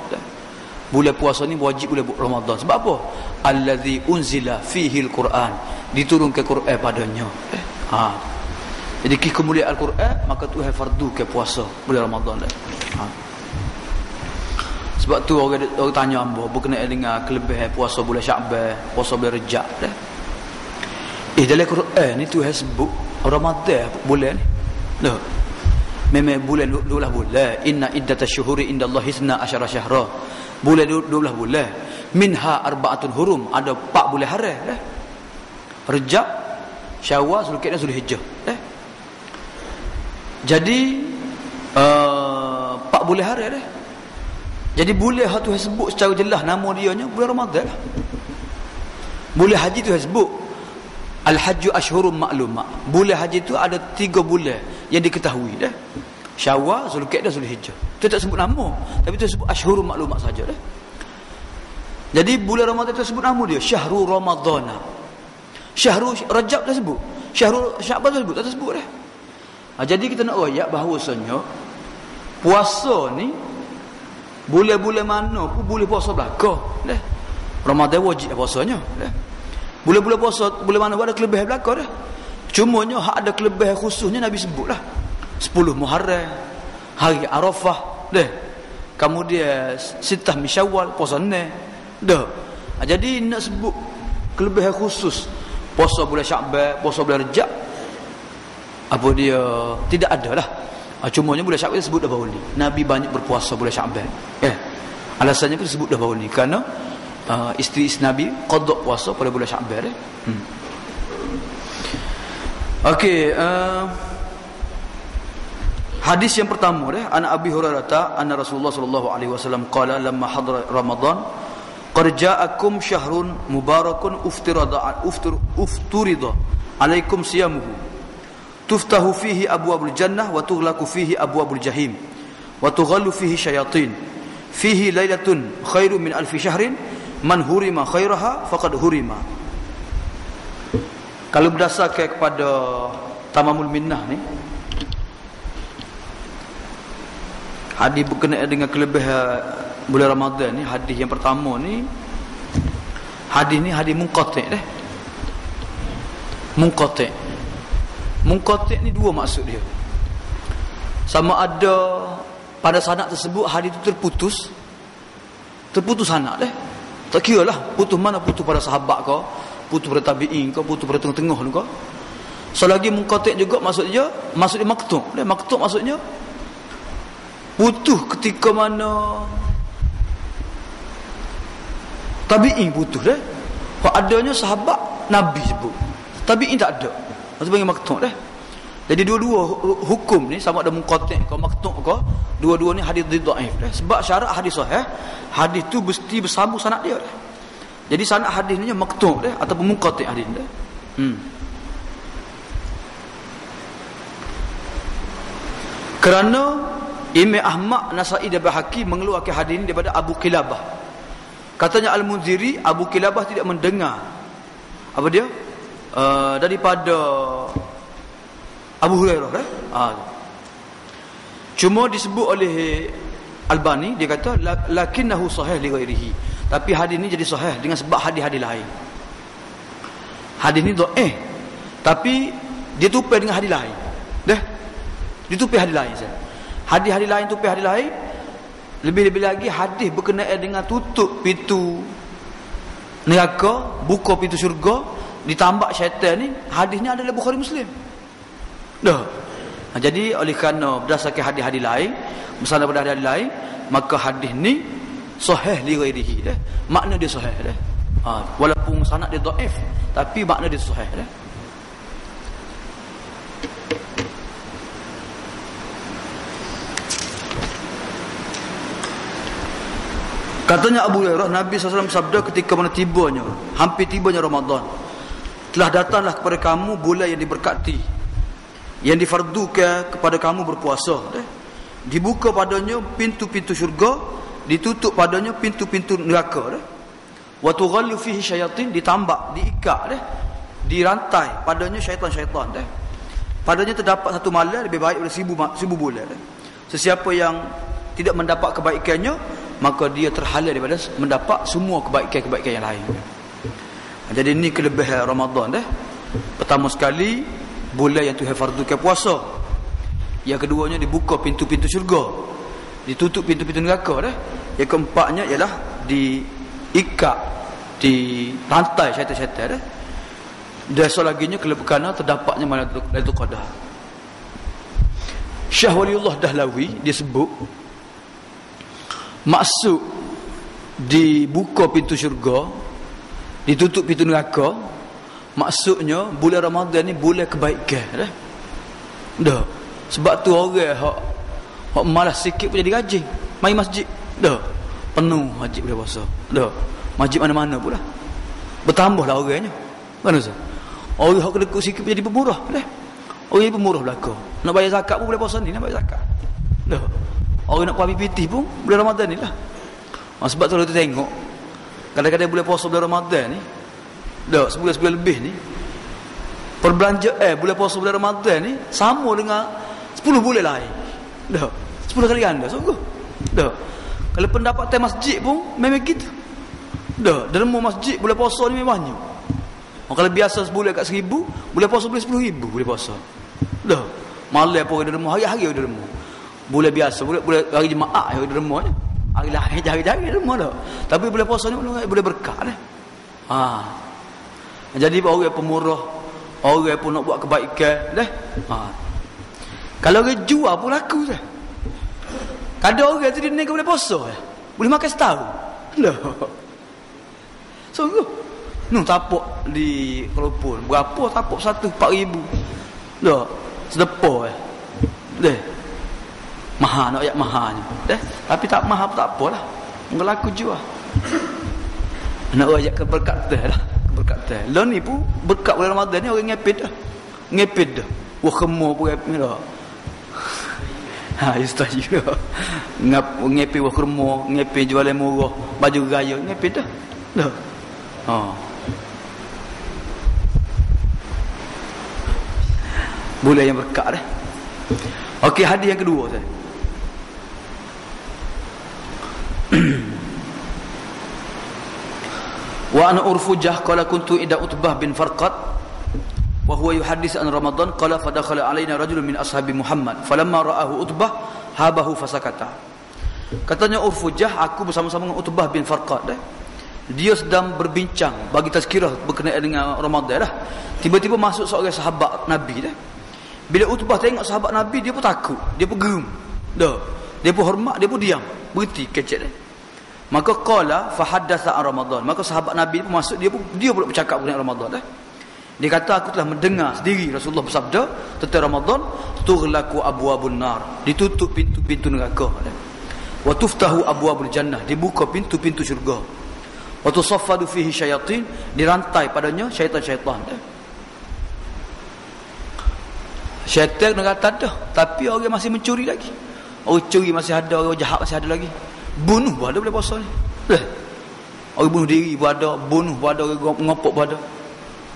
Bulan puasa ni wajib bulan Ramadan. Sebab apa? Allazi unzila fihi al-Quran. Diturunkan Quran padanya. Jadi kemuliaan Al-Quran maka Tuhan fardukan puasa bulan Ramadan. Sebab tu orang tanya hamba berkenaan dengan kelebihan puasa bulan Sya'ban, puasa bulan Rejab dah. Dalam Quran ni Tuhan sebut Ramadan bulan ni. Loh. Memang bulan 12 bulan. Inna iddatash syuhuri indallahi 12 syahra. Bulan 12 bulan. Minha arba'atun hurum, ada 4 bulan haram dah. Rejab, Syawal, Zulkifli dan Zulhijjah dah. Jadi 4 bulan haram dah. Jadi bulan hak Tuhan sebut secara jelas nama dia nya bulan Ramadan lah. Bulan haji Tuhan sebut Al-Hajju Ashhurum Ma'lumat. Bulan haji itu ada 3 bulan yang diketahui dah. Syawal, Zulkifli dan Zulhijjah. Itu tak sebut nama, tapi itu sebut Ashhurum Ma'lumat saja dah. Jadi bulan Ramadan itu sebut nama dia Syahrul Ramadhana. Syahrul Rajab dah sebut. Syahrul Sya'ban dah sebut, tak sebut dah. Jadi kita nak royak bahawasanya puasa ni bulan-bulan mana pun boleh puasa belaka dah. Ramadan wajib puasanya dah. Bulan-bulan puasa bulan mana pun ada kelebihan belaka dah. Cumanya hak ada kelebihan khususnya Nabi sebutlah. 10 Muharram, hari Arafah dah. Kemudian Sittah min Syawal, puasa ni dah. Jadi nak sebut kelebihan khusus puasa bulan Sya'ban, puasa bulan Rejab, apa dia tidak ada lah. Cumanya bulan Sya'ban disebut dah baru ni. Nabi banyak berpuasa bulan Sya'ban. Alasannya pun disebut dah baru ni kerana isteri Nabi qada puasa pada bulan Sya'ban. Okey, hadis yang pertama an Abi Hurairah anna Rasulullah sallallahu alaihi wasallam qala lamma hadara Ramadan qad ja'akum syahrun mubarakun ufturida alaikum siyamuhu tuftahu fihi abwabul jannah wa tughlaqu fihi abwabul jahim wa tughallu fihi syayatin fihi lailatun khairum min alfi syahrin man hurima khairaha faqad hurima. Kalau berdasarkan kepada Tamamul Minnah ni, hadis berkenaan dengan kelebihan bulan Ramadan ni, hadis yang pertama ni hadis munqati' dah. Munqati' ni dua maksud dia. Sama ada pada sanad tersebut hadis itu terputus sanad dah. Tak kira lah putus mana, putus pada sahabat kau, putus pada tabi'in kau, putus pada tengah-tengah tu kau. Selagi munqati' juga maksudnya maktu'. Maktu' maksudnya putus ketika mana tabi'in putus dah. Hak adanya sahabat Nabi sebut. Tabi'in tak ada. Maksud panggil maqtu' dah. Jadi dua-dua hukum ni sama ada munqati' ke maqtu' ke, dua-dua ni hadis dhaif dah. Sebab syarat hadis sahih, hadis tu mesti bersambung sanad dia dah. Jadi sanad hadis ni maqtu' dah ataupun munqati' hadis dah. Kerana Imam Ahmad, Nasa'i dan Baihaqi mengeluarkan hadis ini daripada Abu Qilabah. Katanya Al-Munziri, Abu Qilabah tidak mendengar apa dia? Daripada Abu Hurairah Cuma disebut oleh Albani, dia kata lakinnahu sahih li ghairihi. Tapi hadis ini jadi sahih dengan sebab hadis-hadis lain. Hadis ni dhaif, tapi dia tupai dengan hadis lain. Dah. Ditupai hadis lain saja. Hadis-hadis lain tupai hadis lain. Lebih-lebih lagi hadis berkenaan dengan tutup pintu neraka, buka pintu syurga, ditambak syaitan ni, hadis ni adalah Bukhari Muslim. Dah. Jadi oleh kerana berdasarkan hadis-hadis lain, bersandar pada hadis lain, maka hadis ni sahih li ghairihi dah. Makna dia sahih dah. Walaupun sanad dia dhaif, tapi makna dia sahih dah. Katanya Abu Hurairah, Nabi SAW sabda ketika mana tibanya, hampir tibanya Ramadan, telah datanglah kepada kamu bulan yang diberkati, yang difardukan kepada kamu berpuasa. Dibuka padanya pintu-pintu syurga, ditutup padanya pintu-pintu neraka. Wa tughallu fihi syayatin, ditambak, diikat, dirantai padanya syaitan-syaitan. Padanya terdapat satu malam lebih baik daripada 1000 bulan. Sesiapa yang tidak mendapat kebaikannya, maka dia terhalang daripada mendapat semua kebaikan-kebaikan yang lain. Jadi ini kelebihan Ramadan dah. Pertama sekali, bulan yang Tuhan fardukan puasa. Yang keduanya dibuka pintu-pintu syurga, ditutup pintu-pintu neraka dah. Yang keempatnya ialah diikat, dirantai syaitan-syaitan dah. Dan selaginya kelebihan terdapatnya Lailatul Qadar. Syekh Waliullah Dahlawi dia sebut maksud dibuka pintu syurga, ditutup pintu neraka, maksudnya bulan Ramadan ni bulan kebaikan dah. Dah. Sebab tu orang hak malas sikit pun jadi rajin mai masjid. Dah. Penuh masjid boleh puasa. Dah. Masjid mana-mana pula. Bertambahlah orangnya. Kan Ustaz? Orang hak kedekut sikit pun jadi pemurah dah. Orang jadi pemurah belaka. Nak bayar zakat pun boleh puasa ni, nak bayar zakat. Dah. Orang nak puas PPT pun bulan Ramadan ni lah. Sebab tu kita tengok kadang-kadang bulan puasa bulan Ramadan ni, dah sebulan lebih ni, perbelanjaan bulan puasa bulan Ramadan ni sama dengan 10 bulan lain. Dah 10 kali ganda sungguh. Dah. Kalau pendapatan masjid pun memang gitu. Dah, derma masjid bulan puasa ni memang banyak. Kalau biasa sebulan kat 1000, bulan puasa boleh 10,000 boleh puasa. Dah. Malam pun derma, hari-hari derma. Bulan biasa, bulan hari Jumaat yang derma ni. Hari lain jari-jari derma dah. Tapi bulan puasa ni boleh berkah dah. Jadi orang pemurah, orang pun nak buat kebaikan dah. Kalau orang jual pun laku dah. Kadang orang tu dia naik bulan puasa boleh makan setahun. Dah. Sungguh. Tapak di Kelopon. Berapa tapak satu? 4,000. Dah. Sedepah dah. Mahal nak ayat mahalnya. Tapi tak mahal pun tak apalah. Enggak laku jual. Nak ayat keberkatan lah. Keberkatan. Lah ni pun berkat bulan Ramadan ni orang ngepit dah. Ngepit dah. Wah kemur pun ngepit dah. Ustaz juga. Ngepit wah kemur, ngepit jualan murah, baju gaya, ngepit dah. Dah. Bulan yang berkat dah. Okey, hadis yang kedua saya. Wa ana urfujah qala kuntu ida Utbah bin Farqad wa huwa yuhaddits an Ramadan qala fadakhala alaina rajulun min ashabi Muhammad falamma ra'ahu Utbah habahu fasakata. Katanya Urfujah, aku bersama-sama dengan Utbah bin Farqad dia sedang berbincang bagi tazkirah berkenaan dengan Ramadan dah. Tiba-tiba masuk seorang sahabat Nabi dah. Bila Utbah tengok sahabat Nabi, dia pun takut, dia pun geram. Dah. Dia pun hormat, dia pun diam, berhenti kecek dah. Maka qala fa haddatha an Ramadan. Maka sahabat Nabi pun masuk, dia pula bercakap mengenai Ramadan Dia kata, aku telah mendengar sendiri Rasulullah bersabda tentang Ramadan, tughlaqu abwabun nar, ditutup pintu-pintu neraka. Wa tuftahu abwabul jannah, dibuka pintu-pintu syurga. Wa tusaffadu fihi syayatin, dirantai padanya syaitan-syaitan. Syaitan neraka dah, tapi orang masih mencuri lagi. Orang curi masih ada, orang jahat masih ada lagi. Bunuh pun ada boleh puasa ni. Orang bunuh diri pun ada, bunuh pun ada, orang ngopok pun ada.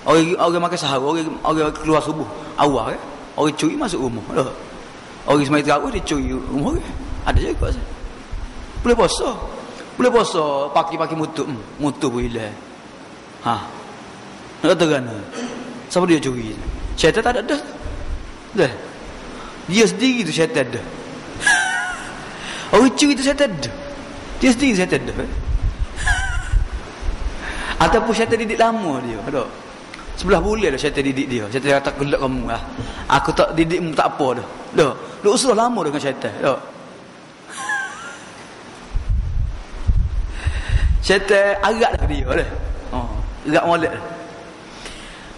Orang makan sahur, orang keluar subuh awal orang curi masuk rumah. Orang semai terawih dia curi rumah. Ada juga pasal. Boleh puasa. Boleh puasa pagi-pagi mutu pun hilang. Nak kata kan? Siapa dia curi? Syaitan tak ada dah. Dah. Dia sendiri tu syaitan dah. Orang curi tu syaitan dah. Dia sendiri syaitan dah. Ataupun syaitan didik lama dia. Ada. Sebelah boleh dah syaitan didik dia. Syaitan kata gelak kamu lah. Aku tak didikmu tak apa dah. Dah. Duk usul lama dengan syaitan. Dah. Syaitan arak dah dia dah. Arak molek dah.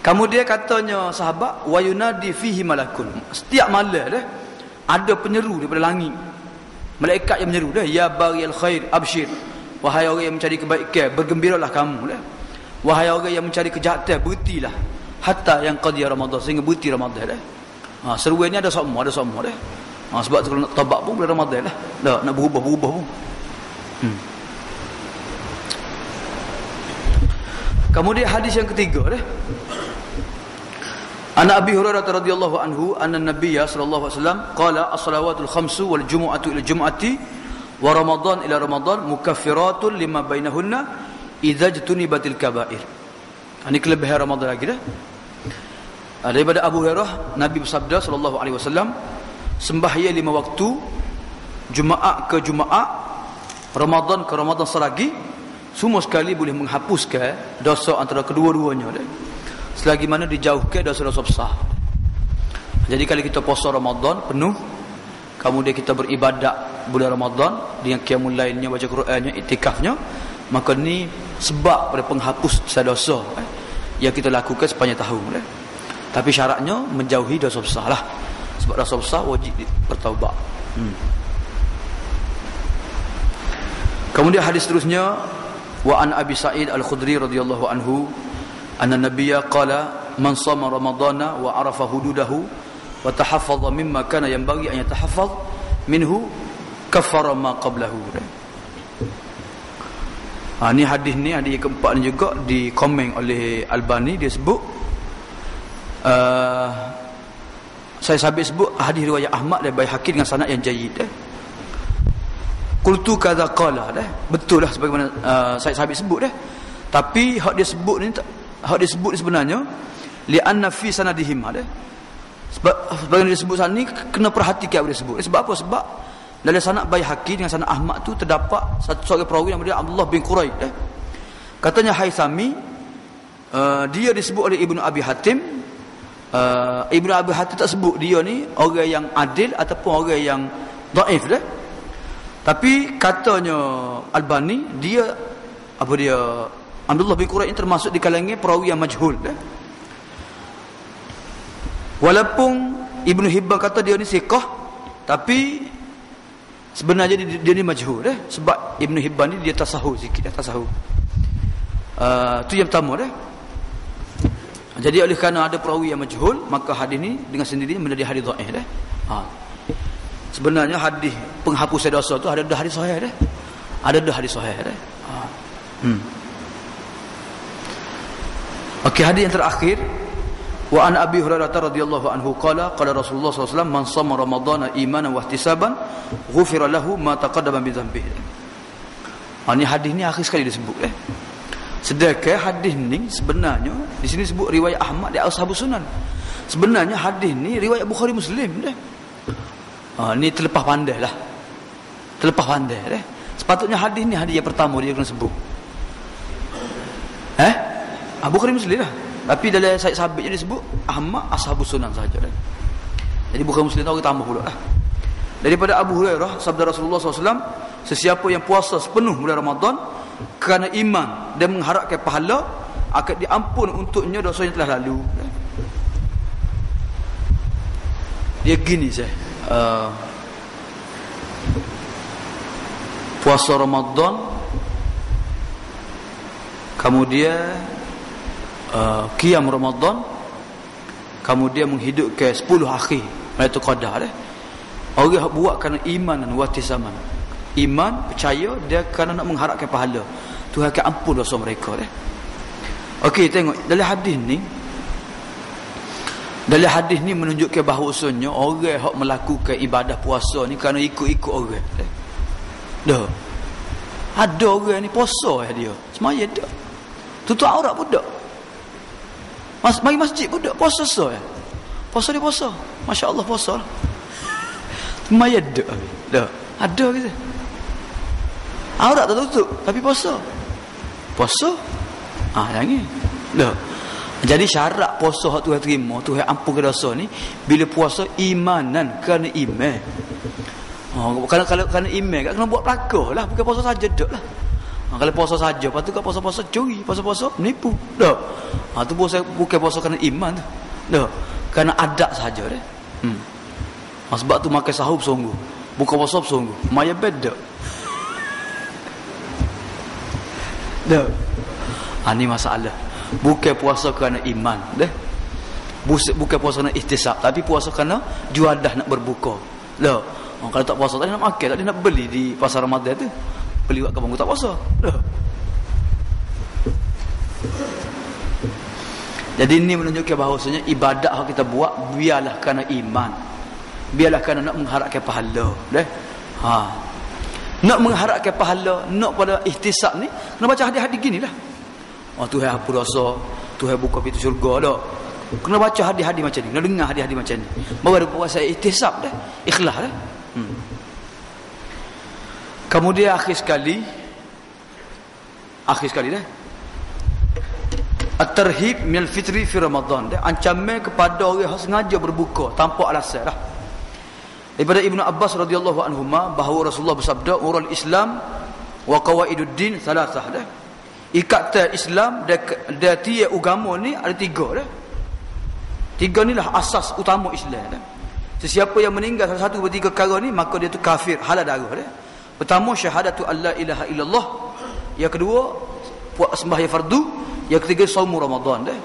Kemudian katanya sahabat, wa yunadi fihi malakun. Setiap malam dah ada penyeru daripada langit. Malaikat yang menyeru dah, ya bariyal khair abshir. Wahai orang yang mencari kebaikan, bergembiralah kamu dah. Wahai orang yang mencari kejahatan, berhentilah hatta yang qadiya Ramadan, sehingga berhenti Ramadan dah. Seruan ni ada semua dah. Sebab kalau nak taubat pun bulan Ramadan lah. Dah nak berubah pun. Kemudian hadis yang ketiga dah. Ana Abi Hurairah radhiyallahu anhu anna Nabiyya sallallahu alaihi wasallam qala as-salawatul khamsu wal jumu'atu ila jumu'ati wa Ramadan ila Ramadan mukaffiratun lima bainahunna idza jtunibatil kaba'ir. Ini kelebihan Ramadan lagi dah. Daripada Abu Hurairah, Nabi bersabda sallallahu alaihi wasallam, sembahyang 5 waktu, Jumaat ke Jumaat, Ramadan ke Ramadan selagi, semua sekali boleh menghapuskan dosa antara kedua-duanya dah. Selagi mana dijauhkan dosa-dosa besar. Jadi kalau kita puasa Ramadan penuh, kemudian kita beribadat bulan Ramadan dengan qiyamul lailnya, baca Qurannya, iktikafnya, maka ni sebab pada penghapus dosa yang kita lakukan sepanjang tahun. Tapi syaratnya menjauhi dosa besar lah. Sebab dosa besar wajib bertaubat. Kemudian hadis seterusnya, wa an Abi Sa'id Al-Khudri radhiyallahu anhu anna nabiyya qala man shama ramadana wa arafa hududahu wa tahaffadha mimma kana yanbaghi an yatahaffaz minhu kaffara ma qablahu. Ni hadis ni, hadis keempat ni juga dikomen oleh Albani. Dia sebut saya sebut hadis riwayat Ahmad dan Baihaqi dengan sanad yang jayyid. Qultu kadza qala betul lah sebagaimana saya sebut tapi hak dia sebut ni sebenarnya li'anna fi sanadihim sebab dia sebut sana ni kena perhatikan apa dia sebut. Sebab apa? Sebab dalam sanad Baihaqi dengan sanad Ahmad tu terdapat satu seorang perawi nama dia Abdullah bin Quraib katanya Haythami, dia disebut oleh Ibnu Abi Hatim. Ibnu Abi Hatim tak sebut dia ni orang yang adil ataupun orang yang dhaif tapi katanya Albani, dia Abdullah bin Quraib ini termasuk di kalangan perawi yang majhul walaupun Ibnu Hibban kata dia ni siqah, tapi sebenarnya dia ni majhul sebab Ibnu Hibban ni dia tasahul sikit tu yang pertama jadi oleh kerana ada perawi yang majhul, maka hadis ni dengan sendirinya menjadi hadis dhaif Sebenarnya hadis penghapusan dosa tu ada hadis sahih ada hadis sahih Okey, hadis yang terakhir, wa an Abi Hurairah radhiyallahu anhu qala qala Rasulullah sallallahu alaihi wasallam man shama ramadhana imanan wa ihtisaban ghufira lahu ma taqaddama min dhanbihi. Ini hadis ni akhir sekali disebut Sedangkan hadis ni sebenarnya di sini sebut riwayat Ahmad di Ashabus Sunan. Sebenarnya hadis ni riwayat Bukhari Muslim ni terlepas pandai Sepatutnya hadis ni hadis yang pertama dia kena sebut Bukhari Muslim tapi dalam Said Sabit dia disebut Ahmad Ashabus Sunan sahaja Jadi Bukhari Muslim tu orang tambah pula Daripada Abu Hurairah sabda Rasulullah SAW, sesiapa yang puasa sepenuh bulan Ramadan kerana iman dan mengharapkan pahala, akan diampun untuknya dosa yang telah lalu. Dia gini saya, puasa Ramadan, kemudian qiyam Ramadan, kemudian menghidupkan 10 akhir Lailatul Qadar. Orang buat kerana iman dan wahtisaman. Iman, percaya, dia kerana nak mengharapkan pahala. Tuhan akan ampun dosa mereka. Okey, tengok dalam hadis ni. Dalam hadis ni menunjukkan bahawasanya orang yang melakukan ibadah puasa ni kerana ikut-ikut orang. Dah. Ada orang ni puasa dia. Semaya dak. Tutup aurat pun dak. Mari masjid pun dak, puasa so ya. Puasa dia puasa. Masya-Allah puasa. Semaya dak. Dah. Ada gitu. Aurat tak tutup tapi puasa. Puasa. Yang ni. Dah. Jadi syarat puasa hak Tuhan terima, Tuhan ampunkan dosa ni bila puasa imanan, kerana iman. Kalau kerana iman kat kena buat pelakon lah, bukan puasa saja dak lah. Kalau puasa saja, lepas tu kat puasa-puasa curi, puasa-puasa menipu. Dak. Tu puasa bukan puasa kerana iman tu. Dak. Kerana adat saja dah. Sebab tu makan sahur bersungguh. Buka puasa bersungguh. Maya beda. Dak. Ni masalah. Bukan puasa kerana iman dah. Bukan puasa kerana ihtisab, tapi puasa kerana juadah nak berbuka. Lah, kalau tak puasa tak nak makan, tak nak beli di pasar Ramadan tu. Beli buat kampung tak puasa. Lah. Jadi ini menunjukkan bahawasanya ibadat yang kita buat biarlah kerana iman. Biarlah kerana nak mengharapkan pahala, dah. Nak mengharapkan pahala, nak pada ihtisab ni, kena baca hadis-hadis ginilah. Tuhan hapus dosa, Tuhan buka pintu syurga dah. Kena baca hadis-hadis macam ni, kena dengar hadis-hadis macam ni. Baru ada puasa ihtisab dah, ikhlas dah. Kemudian akhir sekali dah. At-tarhib minal fitri fi Ramadan dah. Ancaman kepada orang yang sengaja berbuka tanpa alasan dah. Daripada Ibnu Abbas radhiyallahu anhuma bahawa Rasulullah bersabda, "Urul Islam wa qawaiduddin thalathah dah." Ikatan Islam dan tiada agama ni ada 3 dah. 3 ni lah asas utama Islam dah. Sesiapa yang meninggal salah satu daripada 3 perkara ni, maka dia tu kafir, halal darah dah. Pertama, syahadatu alla ilaha illallah. Yang kedua, sembahyang fardu. Yang ketiga, saum Ramadan dah.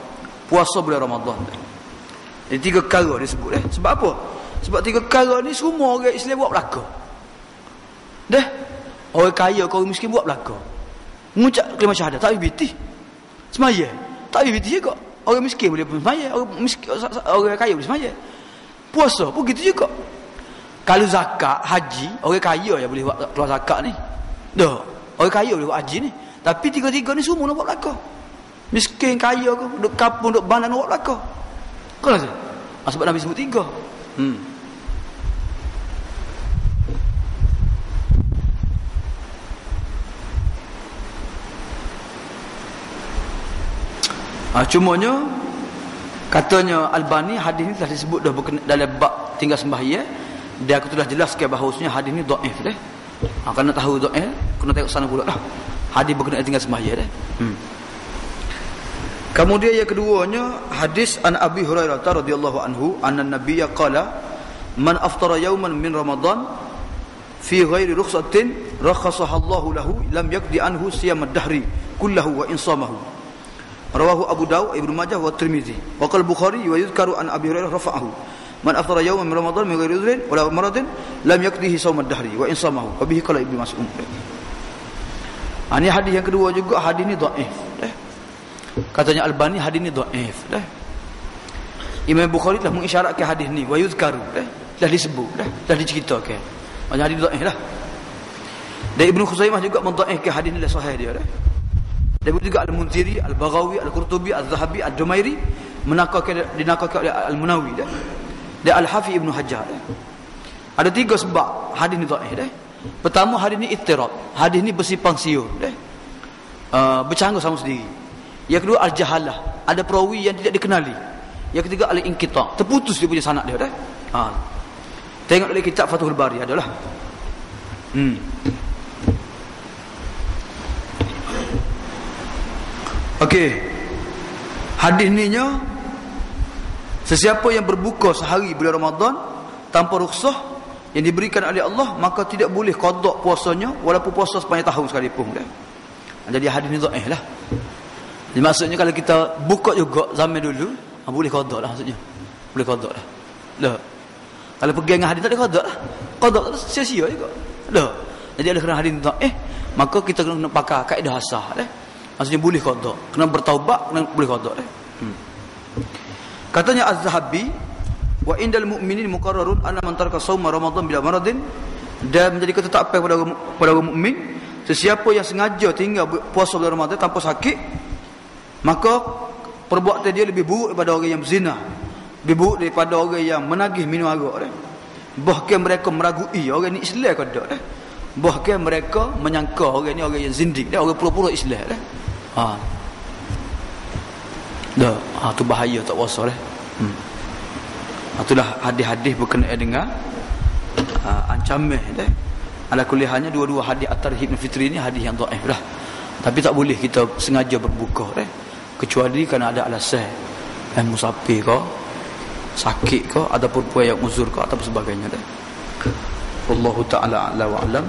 Puasa bulan Ramadan dah. Jadi 3 perkara dia sebut dah. Sebab apa? Sebab 3 perkara ni semua orang Islam buat belaka. Dah. Orang kaya, orang miskin buat belaka. Mengucap kalimah syahadah tak habis biti. Semaya tak habis biti juga. Orang miskin boleh semaya, orang kaya boleh semaya. Puasa pun gitu juga. Kalau zakat, haji, orang kaya yang boleh buat keluar zakat ni. Dah. Orang kaya boleh buat haji ni. Tapi 3-3 ni semua nak buat belaka. Miskin, kaya ke, duduk kampung, duduk bandar nak buat belaka. Kau rasa? Sebab Nabi sebut 3. Cumanya katanya Albani, hadis ni telah disebut dah dalam bab tinggal sembahyang. Dia aku telah jelaskan bahawasanya hadis ni dhaif dah. Kena tahu dhaif, kena tengok sana pula lah. Hadis berkenaan tinggal sembahyang dah. Kemudian yang keduanya hadis an Abi Hurairah radhiyallahu anhu anna nabiyya qala man aftara yawman min Ramadan fi ghairi rukhsatin rakhasaha Allahu lahu lam yaqdi anhu siyam ad-dahri kullahu wa insamahu. Rawahu Abu Dawud, Ibnu Majah wa Tirmizi. Wa qala Bukhari wa yuzkaru an Abi Hurairah rafa'ahu. Man aftara yawman min Ramadan min ghairi udhrin wa la maradin lam yaqdihi sawm ad-dahri wa insamahu. Wa bihi qala Ibnu Mas'ud. Ini hadis yang kedua juga, hadis ni dhaif. Katanya Albani, hadis ni dhaif. Imam Bukhari telah mengisyaratkan hadis ni wa yuzkaru. Dah disebut, dah diceritakan. Macam hadis dhaif dah. Dan Ibnu Khuzaimah juga mendhaifkan hadis ni dah sahih dia dah. Dan juga Al-Munziri, Al-Baghawi, Al-Qurtubi, Al-Zahabi, Al-Jumairi dinakalkan oleh Al-Munawi dah. Dan Al-Hafiz Ibnu Hajar dah. Ada 3 sebab hadis ni dhaif dah. Pertama, hadis ni ittirab. Hadis ni bersifang siur dah. Bercanggah sama sendiri. Yang kedua, al-jahalah. Ada perawi yang tidak dikenali. Yang ketiga, al-inqita'. Terputus dia punya sanad dia dah. Tengok dalam kitab Fathul Bari adalah. Okey. Hadis ni nya, sesiapa yang berbuka sehari bulan Ramadan tanpa rukhsah yang diberikan oleh Allah, maka tidak boleh qada puasanya walaupun puasa sepanjang tahun sekalipun dah. Jadi hadis ni dhaif lah. Jadi maksudnya kalau kita buka juga zaman dulu, boleh qada lah maksudnya. Boleh qada lah. Dah. Kalau pergi dengan hadis tak ada qada lah. Qada tak sia-sia juga. Dah. Jadi oleh kerana hadis ni dhaif, maka kita kena pakai kaedah asah dah. Maksudnya boleh qada. Kena bertaubat, kena boleh qada dah. Katanya Az-Zahabi, wa indal mu'minin muqarrarun anna man taraka shauma Ramadan bila maradin, dan menjadi ketetapan pada orang mukmin, sesiapa yang sengaja tinggal puasa bulan Ramadan tanpa sakit, maka perbuatan dia lebih buruk daripada orang yang berzina, lebih buruk daripada orang yang menagih minum arak. Bahkan mereka meragui orang ni Islam ke tak. Bahkan mereka menyangka orang ni orang yang zindik, dia orang pura-pura Islam dah. Tu bahaya tak puasa dah. Itulah hadis-hadis berkenaan dengan ancaman dah. Ala kulihannya dua-dua hadis at-tarhib dan fitri ni hadis yang dhaif dah. Tapi tak boleh kita sengaja berbuka dah. Kecuali kerana ada alasan dan musafir ke, sakit ke, ataupun puai yang uzur ke, atau sebagainya dah. Wallahu ta'ala a'la wa a'lam.